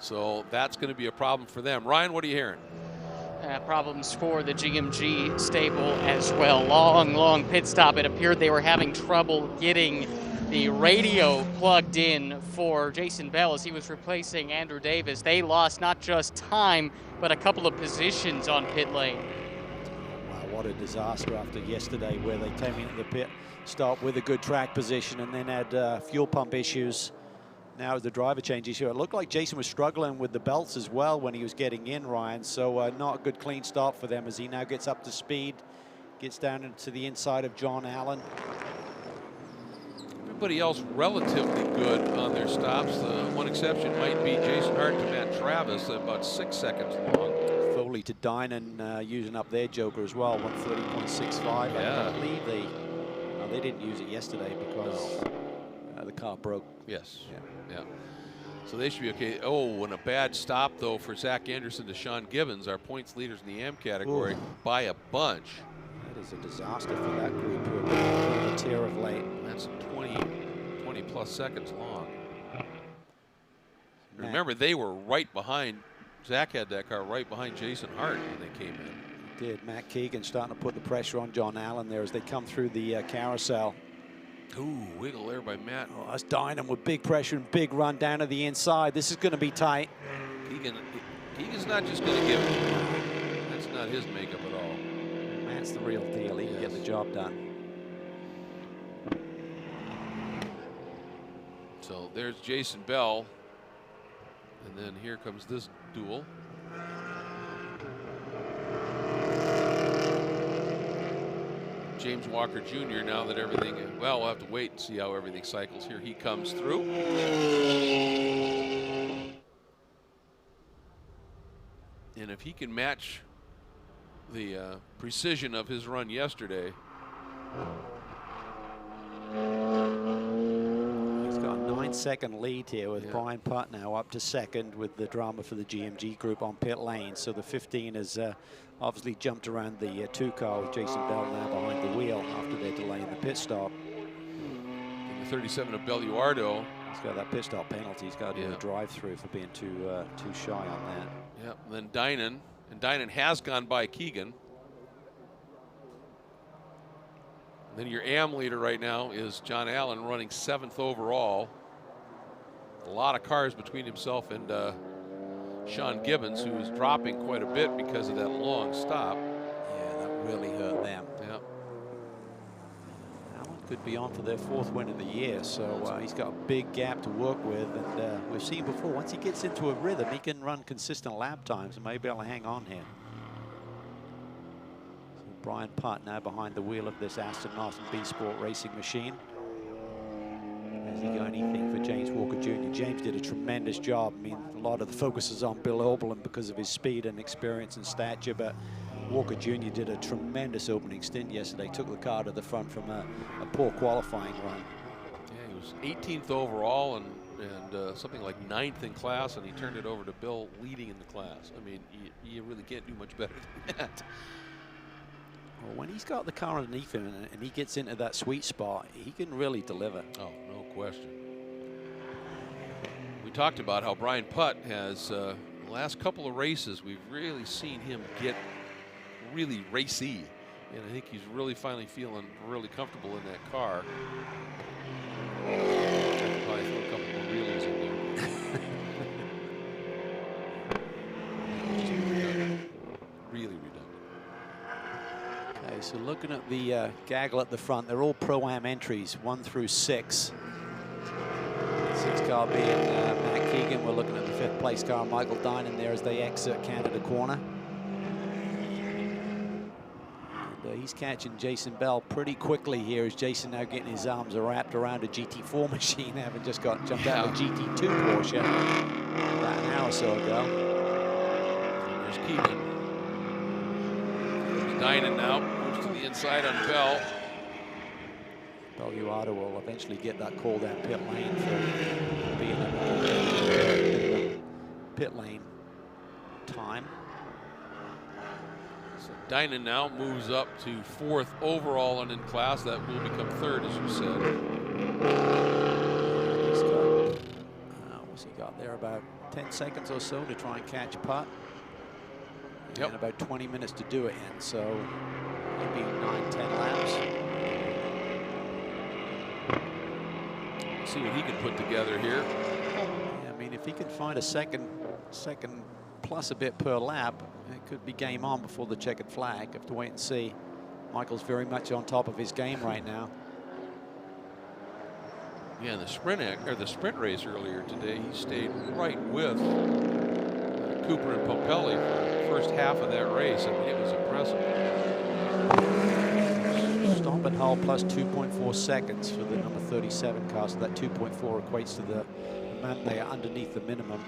So that's going to be a problem for them. Ryan, what are you hearing? Problems for the GMG stable as well. Long pit stop. It appeared they were having trouble getting the radio plugged in for Jason Bell as he was replacing Andrew Davis. They lost not just time, but a couple of positions on pit lane. Wow, what a disaster after yesterday, where they came into the pit stop with a good track position and then had fuel pump issues. Now the driver change issue. It looked like Jason was struggling with the belts as well when he was getting in, Ryan. So not a good clean start for them as he now gets up to speed, gets down into the inside of John Allen. Everybody else relatively good on their stops. The one exception might be Jason Hart to Matt Travis, about 6 seconds long. Foley to Dynan using up their joker as well, 130.65. Yeah. I believe they didn't use it yesterday because the car broke. Yes. Yeah. So they should be okay. Oh, and a bad stop, though, for Zach Anderson to Sean Gibbons, our points leaders in the AM category, by a bunch. That is a disaster for that group who have been a tier of late. That's 20 plus seconds long. Remember, they were right behind. Zach had that car right behind Jason Hart when they came in. He did. Matt Keegan starting to put the pressure on John Allen there as they come through the carousel. Ooh, wiggle there by Matt. Oh, that's Dynan with big pressure and big run down to the inside. This is going to be tight. Keegan's not just going to give it. That's not his makeup at all. Matt's the real deal. He can get the job done. So there's Jason Bell. And then here comes this duel. James Walker Jr. now that everything, well, we'll have to wait and see how everything cycles. Here he comes through. And if he can match the precision of his run yesterday. He's got a 9-second lead here with Brian Putt now up to second with the drama for the GMG group on pit lane. So the 15 has obviously jumped around the 2 car with Jason Bell now behind the wheel after their delay in the pit stop. And the 37 of Belluardo. He's got that pit stop penalty. He's got to do a drive-through for being too shy on that. Yep, and then Dynan. And Dynan has gone by Keegan. And then your AM leader right now is John Allen running 7th overall. A lot of cars between himself and Sean Gibbons, who is dropping quite a bit because of that long stop. Yeah, that really hurt them. Yep. Allen could be on for their 4th win of the year, so he's got a big gap to work with. And we've seen before, once he gets into a rhythm, he can run consistent lap times and maybe able to hang on here. So Brian Putt now behind the wheel of this Aston Martin B Sport racing machine. Has he got anything for James Walker Jr.? James did a tremendous job. I mean, a lot of the focus is on Bill Oberlin because of his speed and experience and stature, but Walker Jr. did a tremendous opening stint yesterday. Took the car to the front from a poor qualifying run. Yeah, he was 18th overall and something like 9th in class, and he turned it over to Bill leading in the class. I mean, you really can't do much better than that. Well, when he's got the car underneath him and he gets into that sweet spot, he can really deliver. Oh, no question. We talked about how Brian Putt has, the last couple of races, we've really seen him get really racy. And I think he's really finally feeling really comfortable in that car. Probably throw a couple more wheelies in there. Okay, so looking at the gaggle at the front, they're all Pro-Am entries, 1 through 6. 6th car being Matt Keegan. We're looking at the 5th place car, Michael Dinan, there as they exit Canada corner. And he's catching Jason Bell pretty quickly here, as Jason now getting his arms wrapped around a GT4 machine, having just got jumped out of a GT2 Porsche about an hour or so ago. There's Keegan. There's Dinan now, moves to the inside on Bell. Belluardo will eventually get that call down pit lane for being a pit lane time. So Dinan now moves up to 4th overall and in class. That will become 3rd, as you said. He's got, what's he got there? About 10 seconds or so to try and catch a putt. Yep. And about 20 minutes to do it in, so maybe 9-10 laps. See what he can put together here. Yeah, I mean, if he can find a second plus a bit per lap, it could be game on before the checkered flag. Have to wait and see. Michael's very much on top of his game right now. Yeah, in the sprint race earlier today, he stayed right with Cooper and Pompelli for the first half of that race. I mean, it was impressive. Stop and hold plus 2.4 seconds for the number 37 car, so that 2.4 equates to the amount they are underneath the minimum.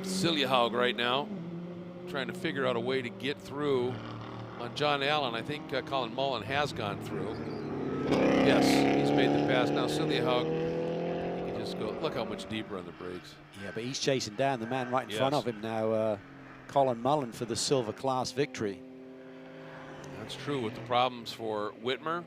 Siljehaug right now trying to figure out a way to get through on John Allen. I think Colin Mullen has gone through. Yes, he's made the pass. Now Siljehaug, he can just go, look how much deeper on the brakes. Yeah, but he's chasing down the man right in front of him now, Colin Mullen, for the silver class victory. That's true with the problems for Whitmer.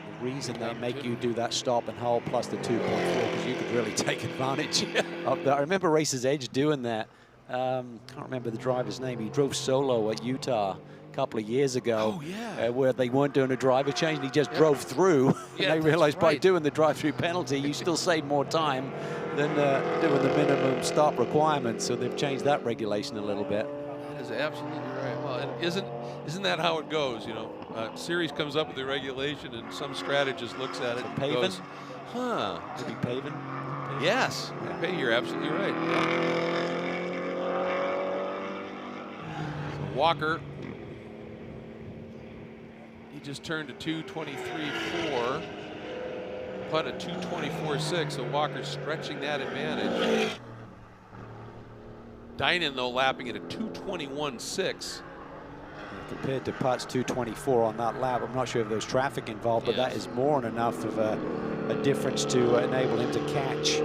The reason they make you do that stop and hold plus the 2.4, because you could really take advantage of that. I remember Racer's Edge doing that. Can't remember the driver's name. He drove solo at Utah a couple of years ago. Oh, yeah. Where they weren't doing a driver change, and he just drove through. Yeah, and they realized by right. doing the drive-through penalty, you still save more time than doing the minimum stop requirement. So they've changed that regulation a little bit. That is absolutely right. Well, and isn't that how it goes? You know, series comes up with the regulation, and some strategist looks at it and paving? goes, "Huh? Maybe paving? Yes. Hey, you're absolutely right." So Walker, he just turned to 2:23.4. Putt at 2:24.6, so Walker's stretching that advantage. Dinan, though, lapping it at 2:21.6. Compared to Putt's 2:24 on that lap, I'm not sure if there's traffic involved, but that is more than enough of a difference to enable him to catch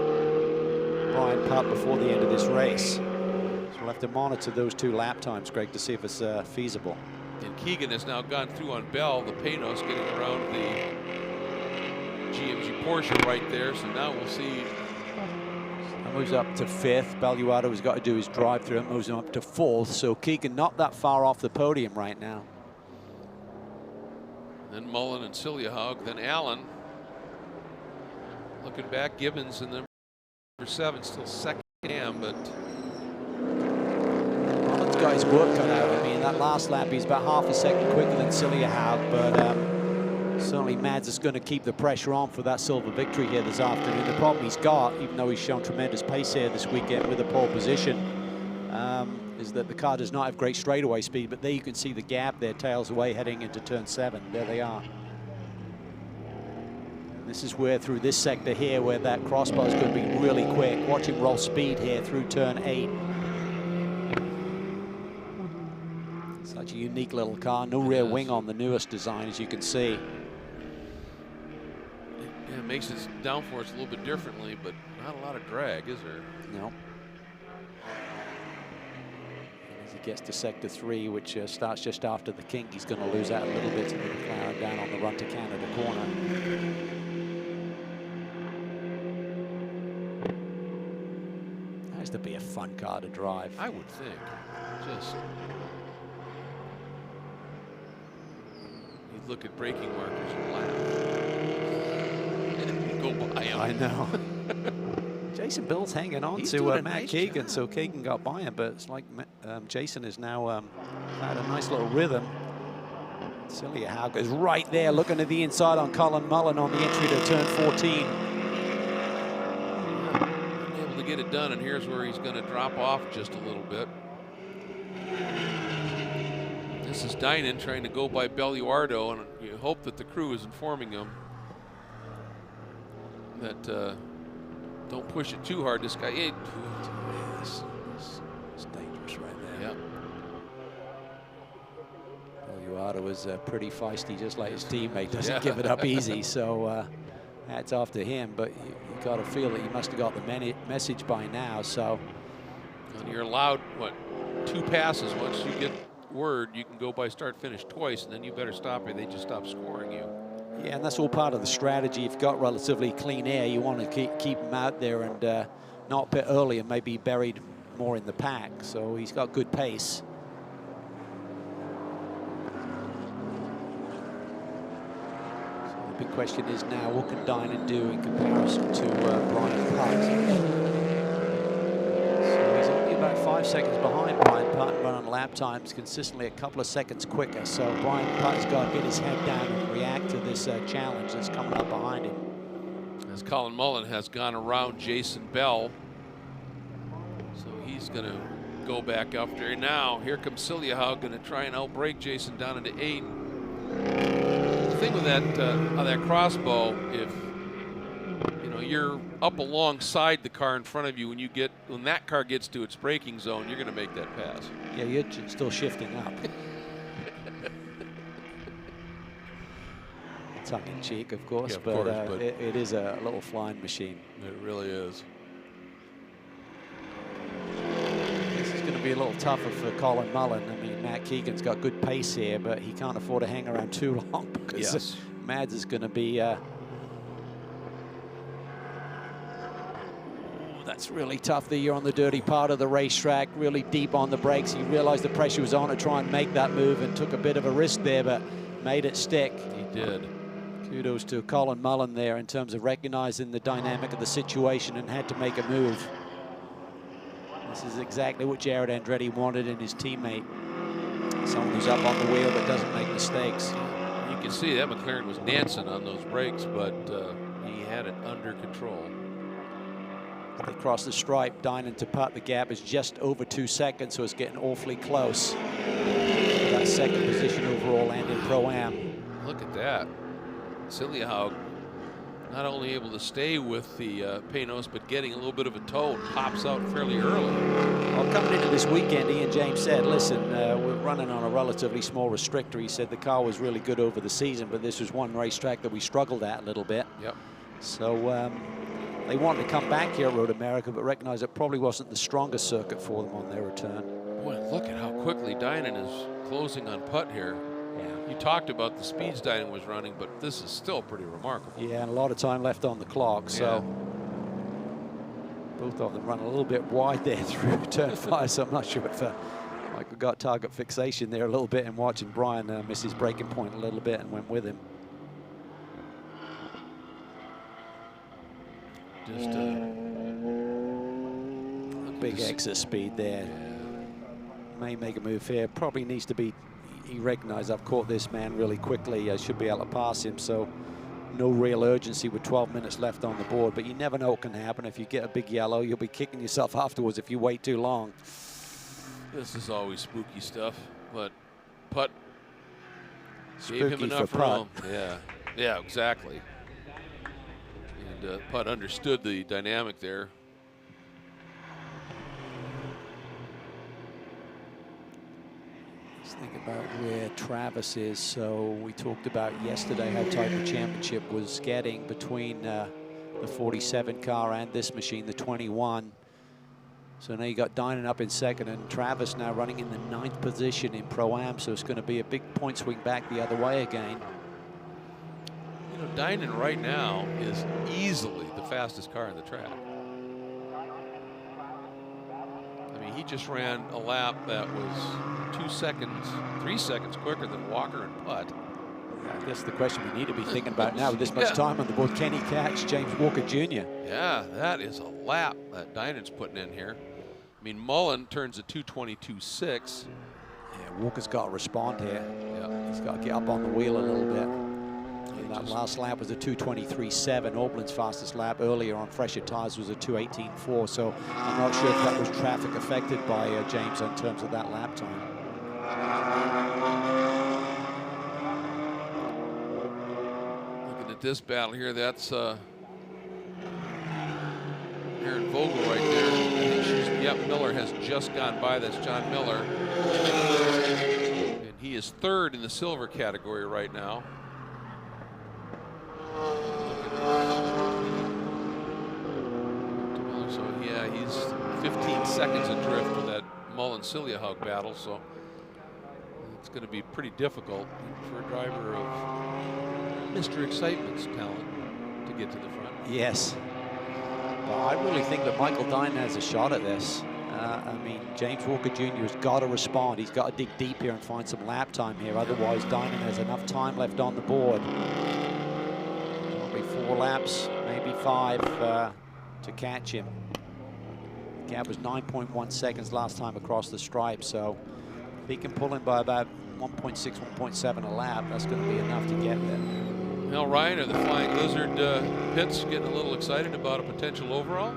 Brian Putt before the end of this race. So we'll have to monitor those 2 lap times, Greg, to see if it's feasible. And Keegan has now gone through on Bell, the Panos getting around the GMG Porsche right there, so now we'll see. That moves up to 5th. Belluardo has got to do his drive through. It moves him up to 4th. So Keegan not that far off the podium right now. Then Mullen and Siljehaug, then Allen. Looking back, Gibbons in number 7, still second cam, but Mullen's got his work cut out. I mean, that last lap, he's about half a second quicker than Siljehaug, but certainly Mads is going to keep the pressure on for that silver victory here this afternoon. The problem he's got, even though he's shown tremendous pace here this weekend with a pole position, is that the car does not have great straightaway speed, but there you can see the gap there, tails away heading into turn 7. There they are. And this is where, through this sector here, where that crossbar is going to be really quick. Watch him roll speed here through turn 8. Such a unique little car. No rear wing on the newest design, as you can see. Yeah, it makes his downforce a little bit differently, but not a lot of drag, is there? No. As he gets to sector 3, which starts just after the kink, he's going to lose out a little bit to the McLaren down on the run to Canada corner. That has to be a fun car to drive. I would think. Just you look at braking markers and laugh. And go by him. I know. Jason Bill's hanging on He's to doing a Matt nice Keegan, job. so Keegan got by him, but it's like Jason is now had a nice little rhythm. Celia Howe goes right there, looking to the inside on Colin Mullen on the entry to turn 14. Able to get it done, and here's where he's going to drop off just a little bit. This is Dynan trying to go by Belluardo, and you hope that the crew is informing him that don't push it too hard. This guy, It's dangerous right there. yeah. Belluardo was pretty feisty, just like his teammate. Doesn't give it up easy, so hats off to him. But you got to feel that he must have got the message by now. So, And you're allowed, what, 2 passes. Once you get word, you can go by start finish twice, and then you better stop or they just stop scoring you. yeah, and that's all part of the strategy. If you've got relatively clean air, you want to keep him out there and not pit early and maybe buried more in the pack. So he's got good pace. So the big question is now, what can Dynan do in comparison to Brian Putt? So he's only about 5 seconds behind Brian Putt, run on lap times consistently a couple of seconds quicker. So Brian Putt's got to get his head down and react to this challenge that's coming up behind him. As Colin Mullen has gone around Jason Bell. So he's going to go back up there. Now, here comes Celia Howe, going to try and outbrake Jason down into 8. The thing with that on that crossbow, if you know you're up alongside the car in front of you, when that car gets to its braking zone, you're going to make that pass. Yeah, you're still shifting up. Tongue in cheek, of course, Yeah, of but, course, but it is a little flying machine. It really is. This is going to be a little tougher for Colin Mullen. I mean, Matt Keegan's got good pace here, but he can't afford to hang around too long because Yes. Mads is going to be. That's really tough that you're on the dirty part of the racetrack, really deep on the brakes. He realized the pressure was on to try and make that move and took a bit of a risk there, but made it stick. He did. Kudos to Colin Mullen there in terms of recognizing the dynamic of the situation and had to make a move. This is exactly what Jared Andretti wanted in his teammate. Someone who's up on the wheel but doesn't make mistakes. You can see that McLaren was dancing on those brakes, but he had it under control. They cross the stripe, Dynan to Putt. The gap is just over 2 seconds, so it's getting awfully close. That second position overall and in Pro-Am. Look at that. Celia Howe not only able to stay with the Panos, but getting a little bit of a toe and pops out fairly early. Well, coming into this weekend, Ian James said, listen, we're running on a relatively small restrictor. He said the car was really good over the season, but this was one racetrack that we struggled at a little bit. Yep. So they wanted to come back here at Road America, but recognized it probably wasn't the strongest circuit for them on their return. Boy, look at how quickly Dynan is closing on Putt here. Yeah. You talked about the speeds Dynan was running, but this is still pretty remarkable. Yeah, and a lot of time left on the clock, so both of them run a little bit wide there through turn 5, so I'm not sure if Michael got target fixation there a little bit and watching Brian miss his braking point a little bit and went with him. Just big exit speed there. May make a move here. Probably needs to be. He recognized I've caught this man really quickly. I should be able to pass him. So no real urgency with 12 minutes left on the board. But you never know what can happen. If you get a big yellow, you'll be kicking yourself afterwards if you wait too long. This is always spooky stuff, but Putt Spooky gave him enough for Putt. room. Yeah, exactly. And Putt understood the dynamic there. Let's think about where Travis is. So we talked about yesterday how tight the championship was getting between the 47 car and this machine, the 21. So now you got Dynan up in second and Travis now running in the 9th position in Pro-Am. So it's going to be a big point swing back the other way again. You know, Dynan right now is easily the fastest car in the track. I mean, he just ran a lap that was 2 seconds, 3 seconds quicker than Walker and Putt. I guess the question we need to be thinking about now with this much time on the board, can he catch James Walker Jr.? Yeah, that is a lap that Dynan's putting in here. I mean, Mullen turns a 2:22.6. Yeah, Walker's got to respond here. Yeah. He's got to get up on the wheel a little bit. And that last lap was a 2:23.7. Auckland's fastest lap earlier on fresher tires was a 2:18.4. So I'm not sure if that was traffic affected by James in terms of that lap time. Looking at this battle here, that's Aaron Vogel right there. I think she's, yep, Miller has just gone by. That's John Miller. And he is third in the silver category right now. So yeah, he's 15 seconds adrift in that Mullen-Silliahaug battle, so it's going to be pretty difficult for a driver of Mr. Excitement's talent to get to the front. Yes. But I really think that Michael Dynan has a shot at this. I mean, James Walker Jr. has got to respond. He's got to dig deep here and find some lap time here. Otherwise, Dynan has enough time left on the board. Probably 4 laps, maybe 5 to catch him. The gap was 9.1 seconds last time across the stripe. So if he can pull him by about 1.6, 1.7 a lap, that's going to be enough to get there. Now, Ryan, are the Flying Lizard pits getting a little excited about a potential overall?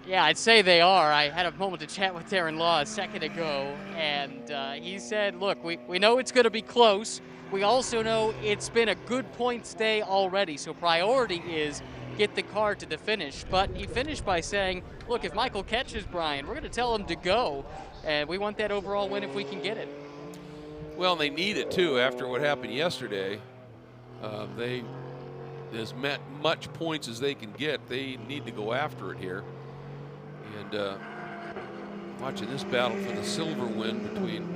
Yeah, I'd say they are. I had a moment to chat with Darren Law a second ago, and he said, look, we know it's going to be close. We also know it's been a good points day already, so priority is get the car to the finish. But he finished by saying, look, if Michael catches Brian, we're going to tell him to go, and we want that overall win if we can get it. Well, they need it, too, after what happened yesterday. They, as much points as they can get, they need to go after it here. And watching this battle for the silver win between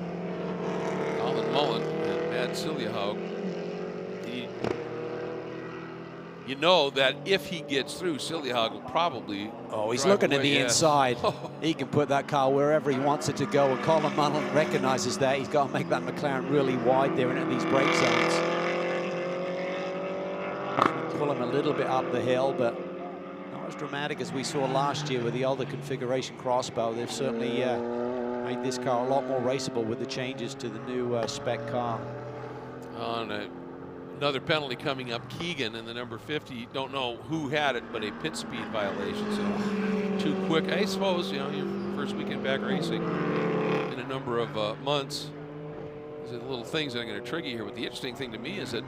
Colin Mullen and Matt Silliahaug, you know that if he gets through, Silliahaug will probably. Oh, he's looking at the inside. He can put that car wherever he wants it to go, and Colin Mullen recognizes that. He's got to make that McLaren really wide there into these brake zones. Pull him a little bit up the hill, but not as dramatic as we saw last year with the older configuration crossbow. They've certainly made this car a lot more raceable with the changes to the new spec car. On another penalty coming up, Keegan in the number 50. Don't know who had it, but a pit speed violation. So too quick. I suppose, you know, your first weekend back racing in a number of months. These are the little things that are going to trigger you here. But the interesting thing to me is that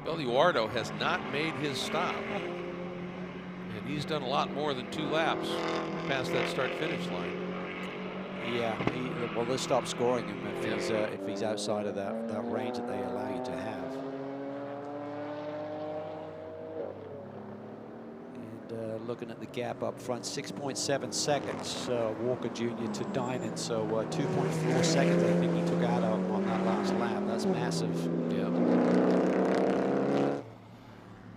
Belluardo has not made his stop. And he's done a lot more than 2 laps past that start-finish line. Yeah, well, they'll stop scoring him if he's outside of that range that they allow you to have. And looking at the gap up front, 6.7 seconds, Walker Jr. to Dynan, so 2.4 seconds I think he took out on that last lap. That's massive. Yeah.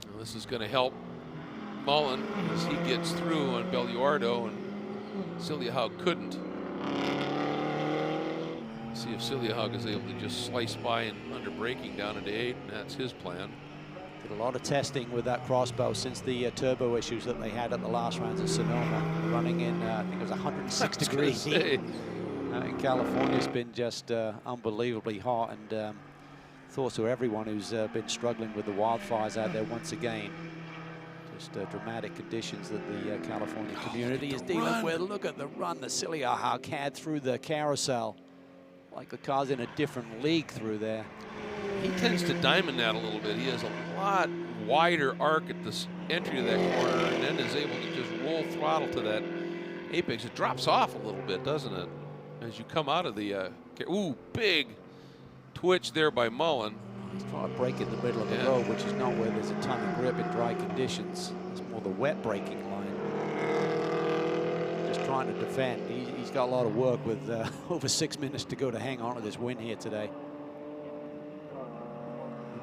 Well, this is going to help Mullen as he gets through on Belluardo, and Silliahaug couldn't. See if Silliahaug is able to just slice by and under braking down into 8, and that's his plan. Did a lot of testing with that crossbow since the turbo issues that they had at the last rounds at Sonoma, running in I think it was 106 degrees heat. In California, it's been just unbelievably hot, and thoughts to everyone who's been struggling with the wildfires out there once again. Just dramatic conditions that the California community is dealing with. Look at the run that Silliahaug had through the carousel. Like the car's in a different league through there. He tends to diamond that a little bit. He has a lot wider arc at the entry of that corner, and then is able to just roll throttle to that apex. It drops off a little bit, doesn't it? As you come out of the, ooh, big twitch there by Mullen. He's trying to brake in the middle of the road, which is not where there's a ton of grip in dry conditions. It's more the wet braking line. Just trying to defend. He's got a lot of work with over 6 minutes to go to hang on to this win here today.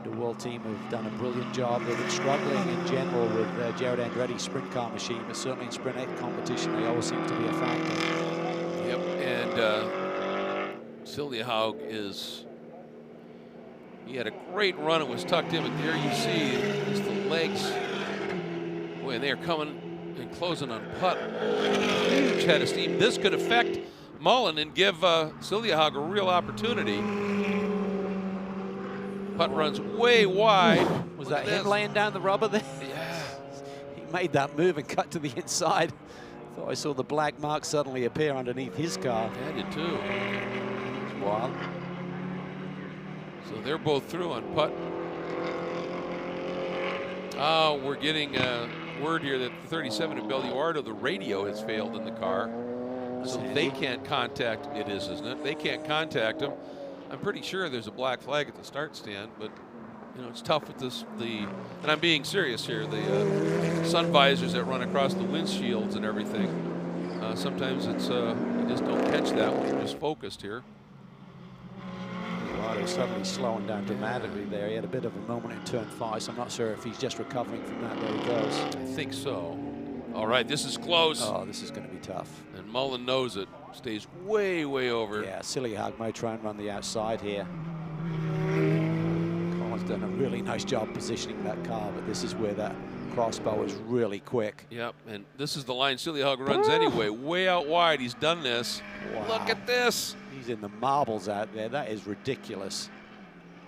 The World team have done a brilliant job. They've been struggling in general with Jared Andretti's sprint car machine, but certainly in Sprintx competition, they always seem to be a factor. Yep, and Silliahaug is He had a great run. It was tucked in, but there you see just the legs. Boy, and they are coming and closing on putt. Huge head of steam. This could affect Mullen and give Silliahog a real opportunity. Putt runs way wide. Was that him laying down the rubber there? Yeah. He made that move and cut to the inside. Thought I saw the black mark suddenly appear underneath his car. I did too. It's wild. So they're both through on putt. Oh, we're getting word here that the 37 at Belluardo, the radio has failed in the car. So they can't contact, it is, isn't it? They can't contact him. I'm pretty sure there's a black flag at the start stand, but you know, it's tough with this, and I'm being serious here, the sun visors that run across the windshields and everything. Sometimes it's, you just don't catch that when you're just focused here. Belluardo suddenly slowing down dramatically there. He had a bit of a moment in turn 5, so I'm not sure if he's just recovering from that. There he goes. I think so. All right, this is close. Oh, this is going to be tough. And Mullen knows it. Stays way, way over. Yeah, Silliahog may try and run the outside here. Colin's done a really nice job positioning that car, but this is where that crossbow is really quick. Yep, and this is the line Silliahog runs anyway. Way out wide, he's done this. Wow. Look at this. He's in the marbles out there. That is ridiculous.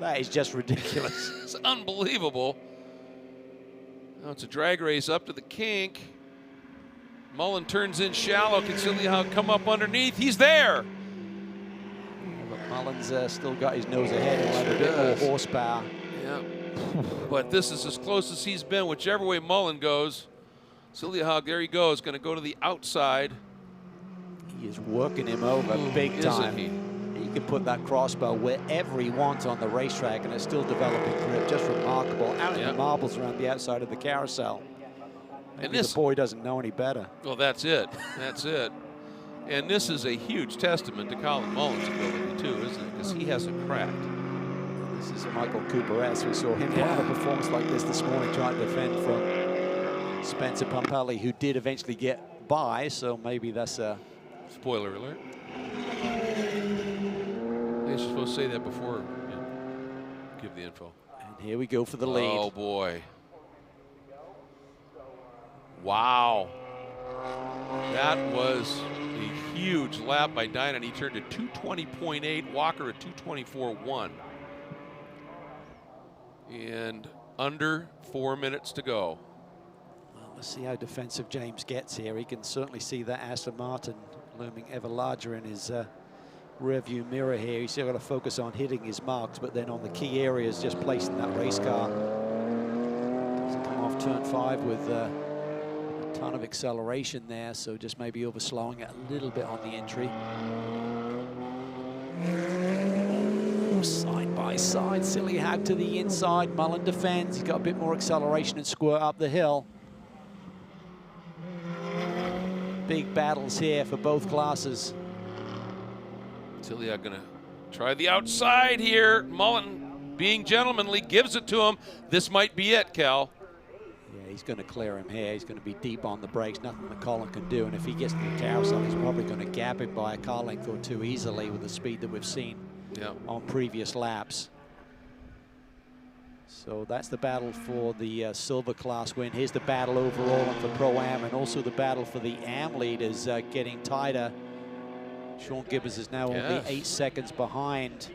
That is just ridiculous. It's unbelievable. Now it's a drag race up to the kink. Mullen turns in shallow. Can Silliahog come up underneath? He's there. But Mullen's still got his nose ahead and a bit more horsepower. Yeah. But this is as close as he's been, whichever way Mullen goes. Silliahog, there he goes, going to go to the outside. He is working him over big time. He can put that crossbow wherever he wants on the racetrack, and it's still developing grip. Just remarkable. Out in the marbles around the outside of the carousel. Maybe the boy doesn't know any better. Well, that's it. That's it. And this is a huge testament to Colin Mullen's ability, too, isn't it? Because he hasn't cracked. This is Michael Cooper-esque. We saw him run a performance like this morning, trying to defend from Spencer Pumpelly, who did eventually get by, so maybe that's a... Spoiler alert. They're supposed to say that before you give the info. And here we go for the lead. Oh, boy. Wow. That was a huge lap by Dynan. He turned to 220.8, Walker at 224.1. And under 4 minutes to go. Well, let's see how defensive James gets here. He can certainly see that Aston Martin looming ever larger in his rearview mirror here. He's still got to focus on hitting his marks, but then on the key areas, just placing that race car. Doesn't come off turn 5 with a ton of acceleration there, so just maybe overslowing it a little bit on the entry. Side by side, Silliahog to the inside. Mullen defends. He's got a bit more acceleration and squirt up the hill. Big battles here for both classes. Silliahog gonna try the outside here. Mullen, being gentlemanly, gives it to him. This might be it, Cal. Yeah, he's going to clear him here. He's going to be deep on the brakes. Nothing that Colin can do. And if he gets to the carousel, he's probably going to gap him by a car length or two easily with the speed that we've seen on previous laps. So that's the battle for the silver class win. Here's the battle overall and for Pro-Am, and also the battle for the Am lead is getting tighter. Sean Gibbons is now only 8 seconds behind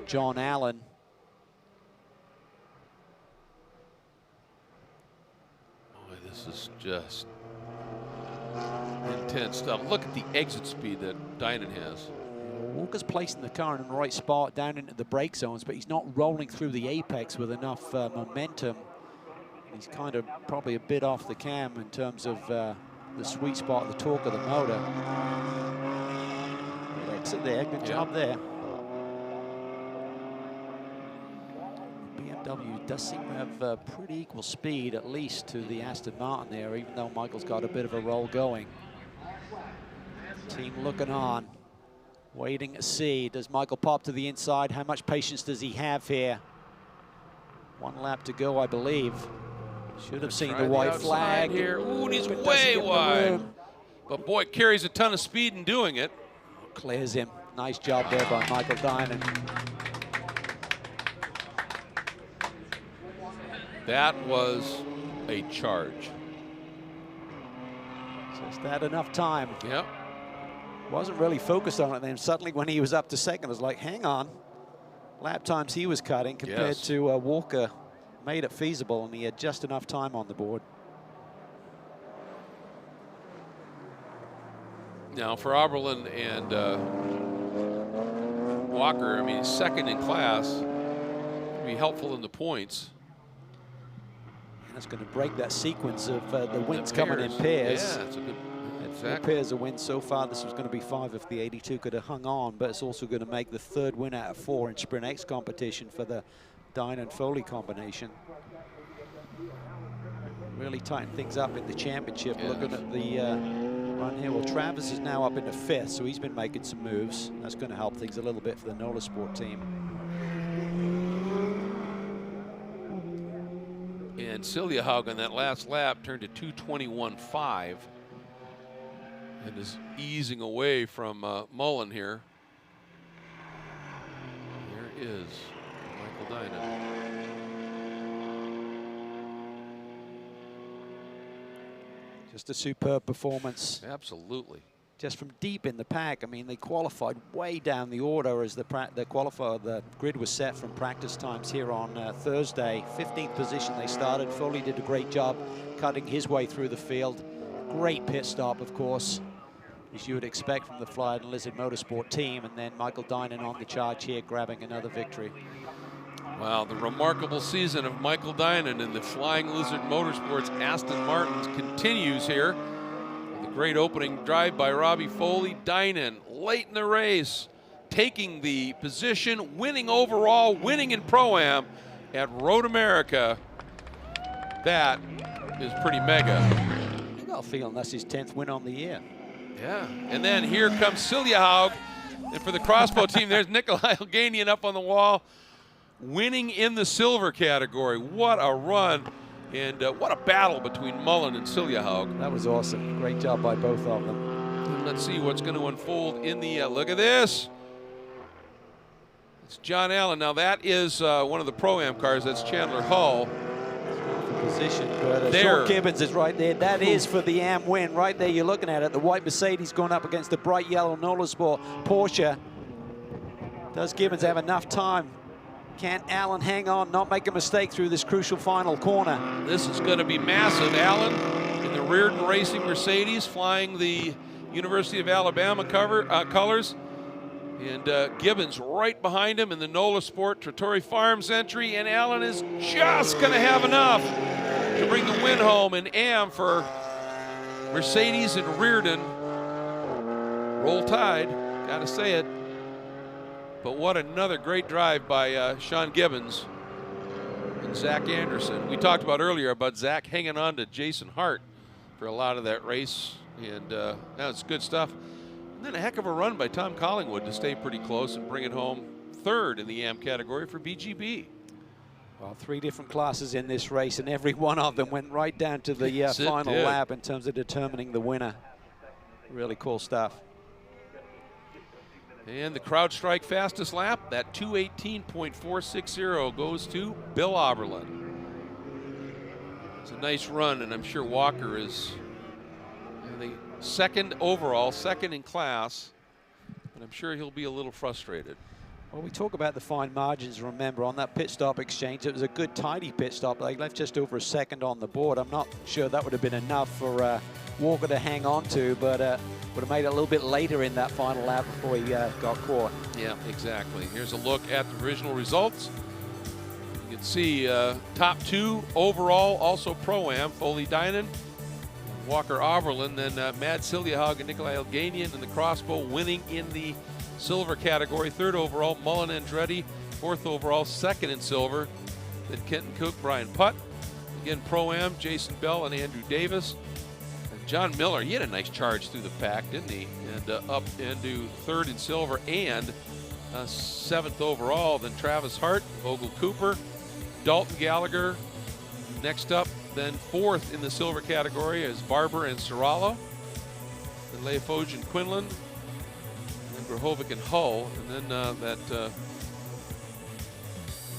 John Allen. Boy, this is just intense stuff. Look at the exit speed that Dynan has. Walker's placing the car in the right spot down into the brake zones, but he's not rolling through the apex with enough momentum. He's kind of probably a bit off the cam in terms of the sweet spot, the torque of the motor. Good exit there, good job there. BMW does seem to have pretty equal speed, at least, to the Aston Martin there, even though Michael's got a bit of a roll going. Team looking on. Waiting to see, does Michael pop to the inside? How much patience does he have here? 1 lap to go, I believe. Should have seen the white flag here. Ooh, and he's way wide. But boy, carries a ton of speed in doing it. Clears him. Nice job there by Michael Dynan. That was a charge. Just had enough time. Yep. Wasn't really focused on it then. Suddenly when he was up to second, it was like, hang on. Lap times he was cutting compared to Walker made it feasible, and he had just enough time on the board. Now for Oberlin and Walker, I mean, second in class, can be helpful in the points. And it's going to break that sequence of the wins coming in pairs. Yeah, it's a good. Exactly. Pairs of wins so far. This was going to be 5 if the 82 could have hung on, but it's also going to make the 3rd win out of 4 in Sprintx competition for the Dine and Foley combination. Really tighten things up in the championship. Yeah. Looking at the run here. Well, Travis is now up into 5th, so he's been making some moves. That's going to help things a little bit for the Nola Sport team. And Siljahaug on that last lap turned to 2:21.5 and is easing away from Mullen here. There is Michael Dinan. Just a superb performance. Absolutely. Just from deep in the pack. I mean, they qualified way down the order as the grid was set from practice times here on Thursday. 15th position they started. Foley did a great job cutting his way through the field. Great pit stop, of course, as you would expect from the Fly and Lizard Motorsport team. And then Michael Dinan on the charge here, grabbing another victory. Wow, the remarkable season of Michael Dinan and the Flying Lizard Motorsports Aston Martins continues here. The great opening drive by Robbie Foley. Dinan late in the race, taking the position, winning overall, winning in Pro-Am at Road America. That is pretty mega. I got a feeling that's his 10th win on the year. Yeah, and then here comes Siljahaug. And for the Crossbow team, there's Nikolai Elganian up on the wall, winning in the silver category. What a run, and what a battle between Mullen and Siljahaug. That was awesome. Great job by both of them. And let's see what's going to unfold in the, look at this. It's John Allen. Now that is one of the Pro-Am cars. That's Chandler Hull. Position, but Sean Gibbons is right there. That is for the AM win. Right there, you're looking at it. The white Mercedes going up against the bright yellow Nola Sport Porsche. Does Gibbons have enough time? Can Allen hang on, not make a mistake through this crucial final corner? This is going to be massive. Allen in the Reardon Racing Mercedes, flying the University of Alabama colors. And Gibbons right behind him in the Nola Sport Trattori Farms entry, and Allen is just going to have enough to bring the win home. And AM for Mercedes and Reardon. Roll Tide, got to say it. But what another great drive by Sean Gibbons and Zach Anderson. We talked about earlier about Zach hanging on to Jason Hart for a lot of that race, and that was good stuff. And then a heck of a run by Tom Collingwood to stay pretty close and bring it home 3rd in the AM category for BGB. Well, 3 different classes in this race, and every one of them went right down to the final lap in terms of determining the winner. Really cool stuff. And the CrowdStrike fastest lap, that 2:18.460 goes to Bill Oberlin. It's a nice run, and I'm sure Walker is the 2nd overall, 2nd in class, and I'm sure he'll be a little frustrated. Well, we talk about the fine margins. Remember, on that pit stop exchange, it was a good, tidy pit stop. They left just over a second on the board. I'm not sure that would have been enough for Walker to hang on to, but would have made it a little bit later in that final lap before he got caught. Yeah, exactly. Here's a look at the original results. You can see top 2 overall, also Pro-Am, Foley Dinan, Walker Oberlin, then Mad Siljahaug and Nikolai Elganian in the crossbow, winning in the silver category. 3rd overall, Mullen Andretti. 4th overall, 2nd in silver. Then Kenton Cook, Brian Putt. Again, Pro-Am, Jason Bell and Andrew Davis. And John Miller, he had a nice charge through the pack, didn't he? And up into 3rd in silver and 7th overall. Then Travis Hart, Ogle Cooper, Dalton Gallagher. Next up, then 4th in the silver category is Barber and Serralo. Then Leofoge and Quinlan. And then Grahovic and Hull. And then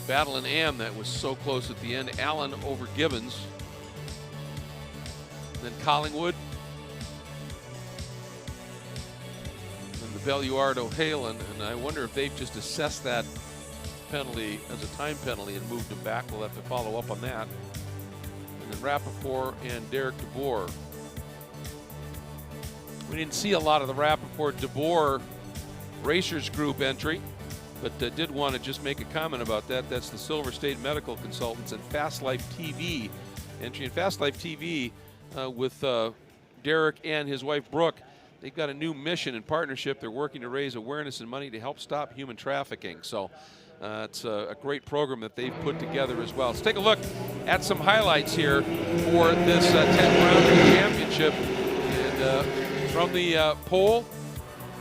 battle in Am that was so close at the end. Allen over Gibbons. Then Collingwood. And the Belluard O'Halon. And I wonder if they've just assessed that penalty as a time penalty and moved him back. We'll have to follow up on that. And then Rappaport and Derek DeBoer. We didn't see a lot of the Rappaport DeBoer Racers Group entry, but did want to just make a comment about that. That's the Silver State Medical Consultants and Fast Life TV entry. And Fast Life TV with Derek and his wife Brooke, they've got a new mission and partnership. They're working to raise awareness and money to help stop human trafficking. So it's a great program that they've put together as well. Let's take a look at some highlights here for this 10th round championship. And from the pole,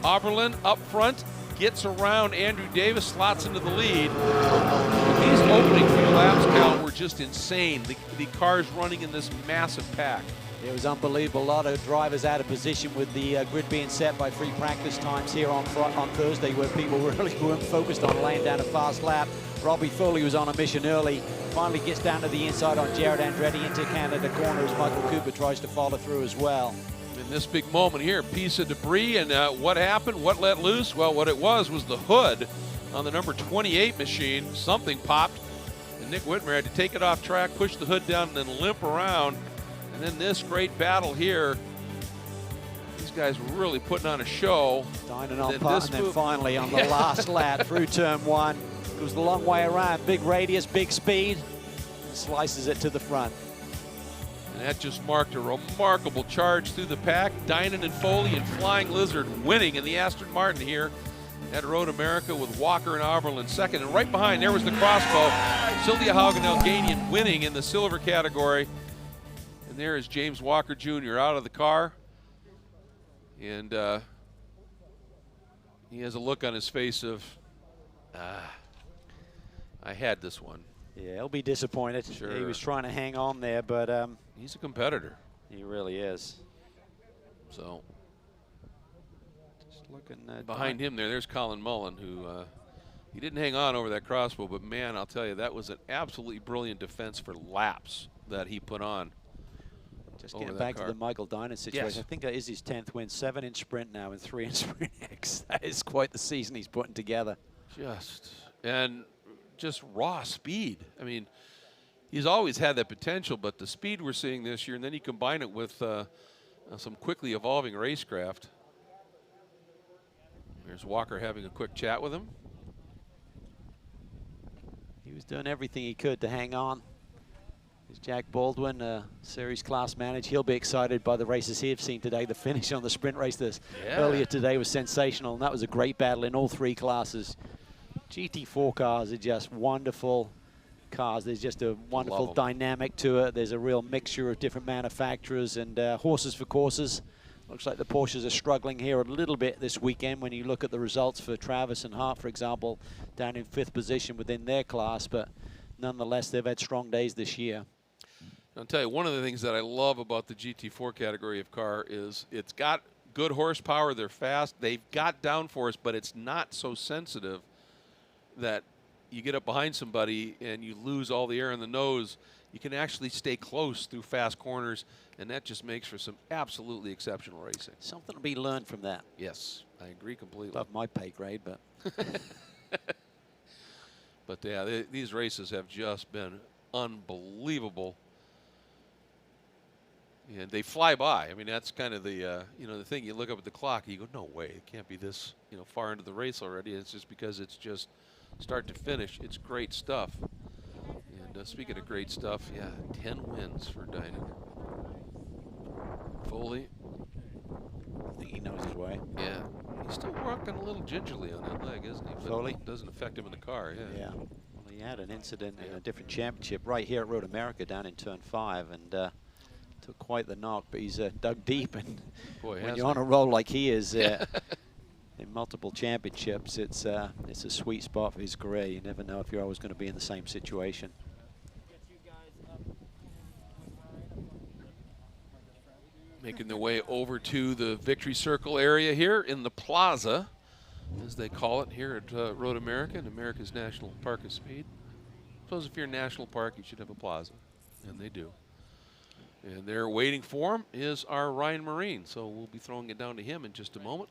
Oberlin up front, gets around Andrew Davis, slots into the lead. These opening few laps, Cal, were just insane. The cars running in this massive pack. It was unbelievable. A lot of drivers out of position with the grid being set by free practice times here on Thursday, where people really weren't focused on laying down a fast lap. Robbie Foley was on a mission early, finally gets down to the inside on Jared Andretti into Canada corner as Michael Cooper tries to follow through as well. In this big moment here, piece of debris, and what happened? What let loose? Well, what it was the hood on the number 28 machine. Something popped, and Nick Whitmer had to take it off track, push the hood down, and then limp around. And then this great battle here. These guys were really putting on a show. Dining on putt, and then finally on the last lap through turn one. It was the long way around. Big radius, big speed. Slices it to the front. And that just marked a remarkable charge through the pack. Dinan and Foley and Flying Lizard winning in the Aston Martin here at Road America, with Walker and Oberlin second. And right behind, there was the crossbow. Sylvia Haugen-Elganian winning in the silver category. And there is James Walker Jr. out of the car. And he has a look on his face of, I had this one. Yeah, he'll be disappointed. Sure. He was trying to hang on there, but he's a competitor. He really is. So just looking behind him there's Colin Mullen, who he didn't hang on over that crossbow, but man, I'll tell you, that was an absolutely brilliant defense for laps that he put on. Just getting back to the Michael Dinan situation. Yes. I think that is his 10th win, 7 in Sprint now and 3 in Sprintx. That is quite the season he's putting together. Just raw speed. I mean, he's always had that potential, but the speed we're seeing this year, and then you combine it with some quickly evolving racecraft. There's Walker having a quick chat with him. He was doing everything he could to hang on. There's Jack Baldwin, series class manager. He'll be excited by the races he's seen today. The finish on the sprint race earlier today was sensational, and that was a great battle in all 3 classes. GT4 cars are just wonderful cars. There's just a wonderful dynamic to it. There's a real mixture of different manufacturers and horses for courses. Looks like the Porsches are struggling here a little bit this weekend when you look at the results for Travis and Hart, for example, down in 5th position within their class, but nonetheless, they've had strong days this year. I'll tell you, one of the things that I love about the GT4 category of car is it's got good horsepower, they're fast, they've got downforce, but it's not so sensitive that you get up behind somebody and you lose all the air in the nose. You can actually stay close through fast corners, and that just makes for some absolutely exceptional racing. Something to be learned from that. Yes, I agree completely. Above my pay grade, but. But yeah, these races have just been unbelievable. And they fly by. I mean, that's kind of the the thing. You look up at the clock and you go, no way, it can't be this far into the race already. It's just because it's just start to finish. It's great stuff. And speaking of great stuff, yeah, 10 wins for Dinan. Foley. I think he knows his way. Yeah, he's still walking a little gingerly on that leg, isn't he? But Foley? it doesn't affect him in the car. Yeah. Well, he had an incident in a different championship right here at Road America down in turn 5, and took quite the knock, but he's dug deep, and Boy, when you're on a roll like he is in multiple championships, it's a sweet spot for his career. You never know if you're always going to be in the same situation. Making their way over to the victory circle area here in the plaza, as they call it here at Road America and America's National Park of Speed. suppose if you're in National Park, you should have a plaza, and they do. And there waiting for him is our Ryan Marine, so we'll be throwing it down to him in just a moment.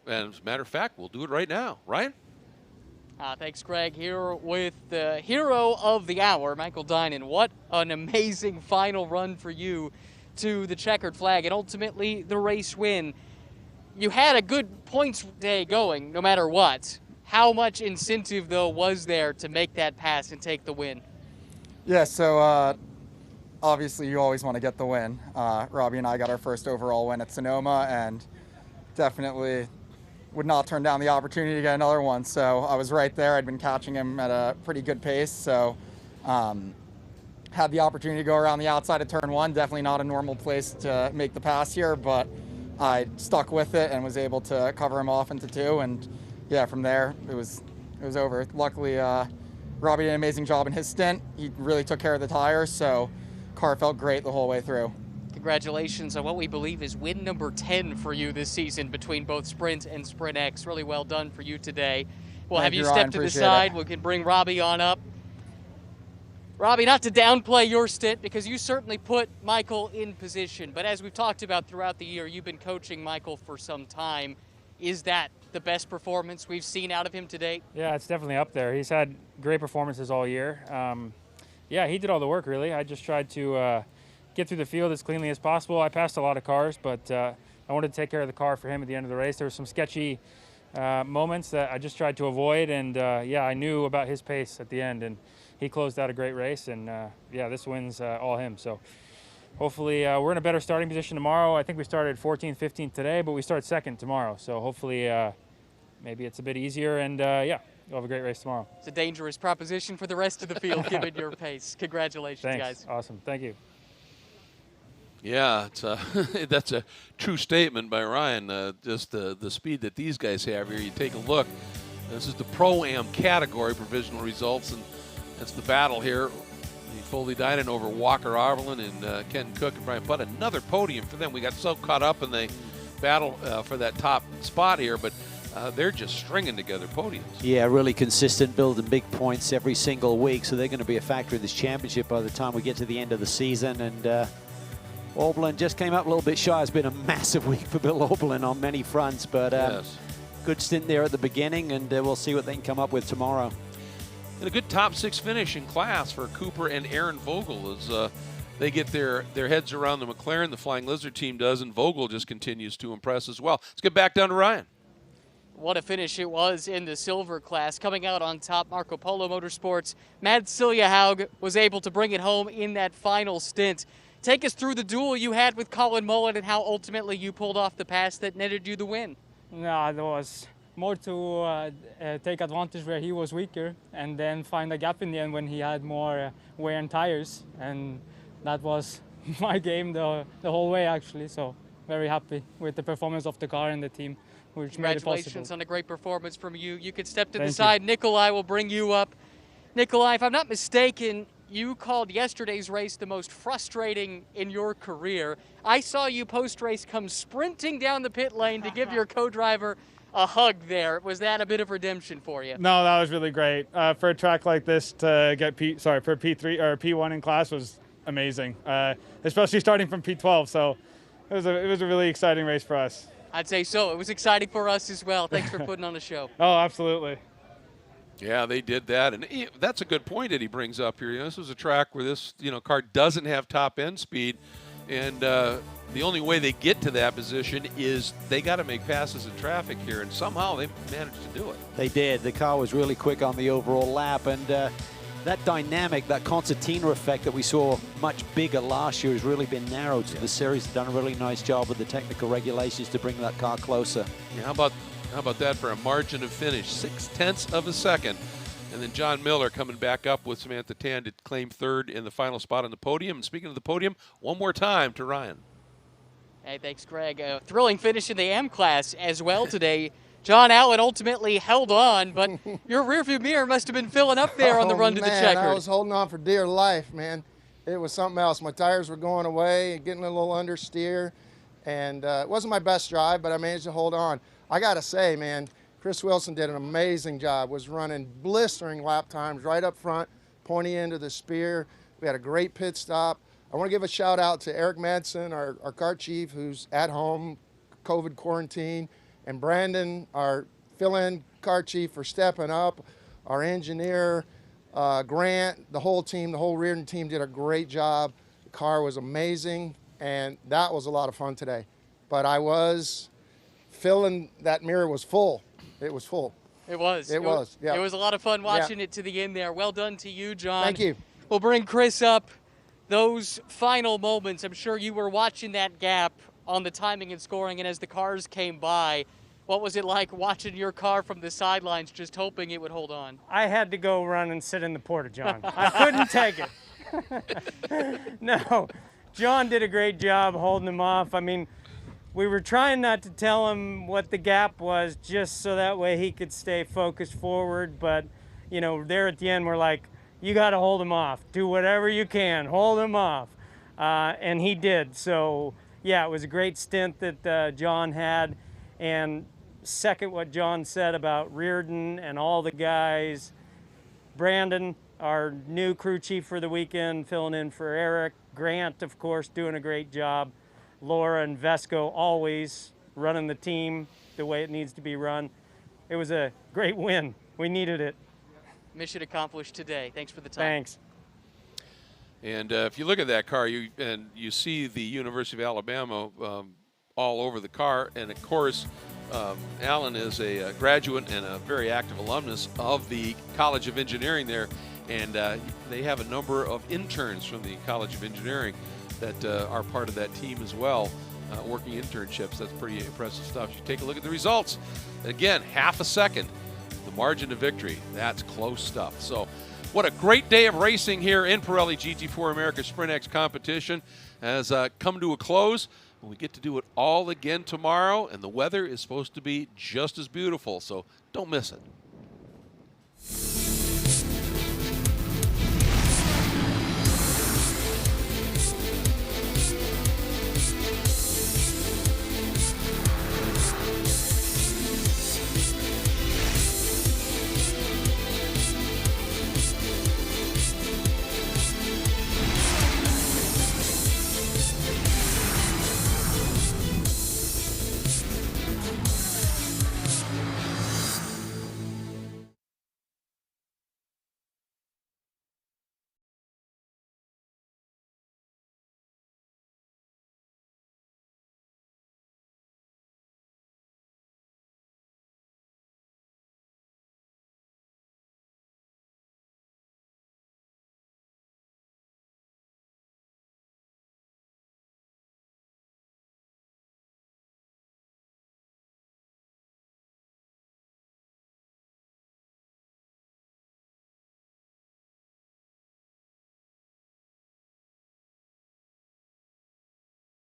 And as a matter of fact, we'll do it right now. Ryan? Thanks, Greg. Here with the hero of the hour, Michael Dinan. What an amazing final run for you to the checkered flag, and ultimately the race win. You had a good points day going, no matter what. How much incentive, though, was there to make that pass and take the win? Yeah, so obviously you always want to get the win. Robbie and I got our first overall win at Sonoma, and definitely would not turn down the opportunity to get another one. So I was right there. I'd been catching him at a pretty good pace. So had the opportunity to go around the outside of turn one. Definitely not a normal place to make the pass here, but I stuck with it and was able to cover him off into two. And yeah, from there it was over. Luckily, Robbie did an amazing job in his stint. He really took care of the tires, so car felt great the whole way through. Congratulations on what we believe is win number 10 for you this season between both Sprint and Sprintx. Really well done for you today. We'll have you step to the side. We can bring Robbie on up. Robbie, not to downplay your stint, because you certainly put Michael in position, but as we've talked about throughout the year, you've been coaching Michael for some time. Is that the best performance we've seen out of him to date? Yeah, it's definitely up there. He's had great performances all year. Yeah, he did all the work, really. I just tried to get through the field as cleanly as possible. I passed a lot of cars, but I wanted to take care of the car for him at the end of the race. There were some sketchy moments that I just tried to avoid, and yeah, I knew about his pace at the end, and he closed out a great race, and yeah, this win's all him. So hopefully we're in a better starting position tomorrow. I think we started 14th, 15th today, but we start second tomorrow. So hopefully maybe it's a bit easier, and yeah, we'll have a great race tomorrow. It's a dangerous proposition for the rest of the field, given your pace. Congratulations, Thanks. guys. Awesome. Thank you. Yeah, it's that's a true statement by Ryan. Just the speed that these guys have here. You take a look. This is the Pro-Am category provisional results, and that's the battle here. Foley Dinan over Walker Arvelin and Kenton Cook and Brian Butt. Another podium for them. We got so caught up in the battle for that top spot here, but they're just stringing together podiums. Yeah, really consistent, building big points every single week, so they're going to be a factor in this championship by the time we get to the end of the season. And Oberlin just came up a little bit shy. It's been a massive week for Bill Oberlin on many fronts, but yes. Good stint there at the beginning, and we'll see what they can come up with tomorrow. And a good top six finish in class for Cooper and Aaron Vogel as they get their heads around the McLaren. The Flying Lizard team does, and Vogel just continues to impress as well. Let's get back down to Ryan. What a finish it was in the silver class. Coming out on top, Marco Polo Motorsports. Mads Siljehaug was able to bring it home in that final stint. Take us through the duel you had with Colin Mullen and how ultimately you pulled off the pass that netted you the win. Yeah, there was more to take advantage where he was weaker, and then find a gap in the end when he had more wear and tires, and that was my game the whole way, actually. So very happy with the performance of the car and the team, which made it possible. Congratulations on a great performance from you. You could step to the side. Nikolai will bring you up. Nikolai, if I'm not mistaken, you called yesterday's race the most frustrating in your career. I saw you post-race come sprinting down the pit lane to give your co-driver a hug there. Was that a bit of redemption for you? No, that was really great. For a track like this to get for P3 or P1 in class was amazing, especially starting from P12. So it was a really exciting race for us. I'd say so. It was exciting for us as well. Thanks for putting on the show. Oh, absolutely. Yeah, they did that, and that's a good point that he brings up here. This was a track where this car doesn't have top end speed, and the only way they get to that position is they got to make passes in traffic here, and somehow they managed to do it. They did. The car was really quick on the overall lap, and that dynamic, that concertina effect that we saw much bigger last year has really been narrowed. So the series have done a really nice job with the technical regulations to bring that car closer. Yeah, how about that for a margin of finish? 0.6 of a second. And then John Miller coming back up with Samantha Tan to claim third in the final spot on the podium. And speaking of the podium, one more time to Ryan. Hey, thanks, Greg. Thrilling finish in the AM class as well today. John Allen ultimately held on, but your rearview mirror must have been filling up there on the run to the Chequered. I was holding on for dear life, man. It was something else. My tires were going away and getting a little understeer, and it wasn't my best drive, but I managed to hold on. I got to say, man, Chris Wilson did an amazing job, was running blistering lap times right up front, pointy end of the spear. We had a great pit stop. I want to give a shout out to Eric Madsen, our kart chief, who's at home, COVID quarantine, and Brandon, our fill-in kart chief, for stepping up. Our engineer, Grant, the whole team, the whole Reardon team did a great job. The car was amazing, and that was a lot of fun today. But I was filling, that mirror was full. It was full. It was. It was, yeah. It was a lot of fun watching it to the end there. Well done to you, John. Thank you. We'll bring Chris up. Those final moments, I'm sure you were watching that gap on the timing and scoring, and as the cars came by, what was it like watching your car from the sidelines, just hoping it would hold on? I had to go run and sit in the porta-john. I couldn't take it. No, John did a great job holding him off. I mean, we were trying not to tell him what the gap was just so that way he could stay focused forward. But, you know, there at the end, we're like, you got to hold him off. Do whatever you can. Hold him off. And he did. So, yeah, it was a great stint that John had. And second what John said about Reardon and all the guys, Brandon, our new crew chief for the weekend, filling in for Eric. Grant, of course, doing a great job. Laura and Vesco always running the team the way it needs to be run. It was a great win. We needed it. Mission accomplished today. Thanks for the time. Thanks. And if you look at that car, you see the University of Alabama all over the car. And of course, Alan is a graduate and a very active alumnus of the College of Engineering there. And they have a number of interns from the College of Engineering that are part of that team as well, working internships. That's pretty impressive stuff. You take a look at the results. Again, half a second, the margin of victory. That's close stuff. So what a great day of racing here in Pirelli GT4 America Sprintx competition has come to a close. We get to do it all again tomorrow, and the weather is supposed to be just as beautiful, so don't miss it.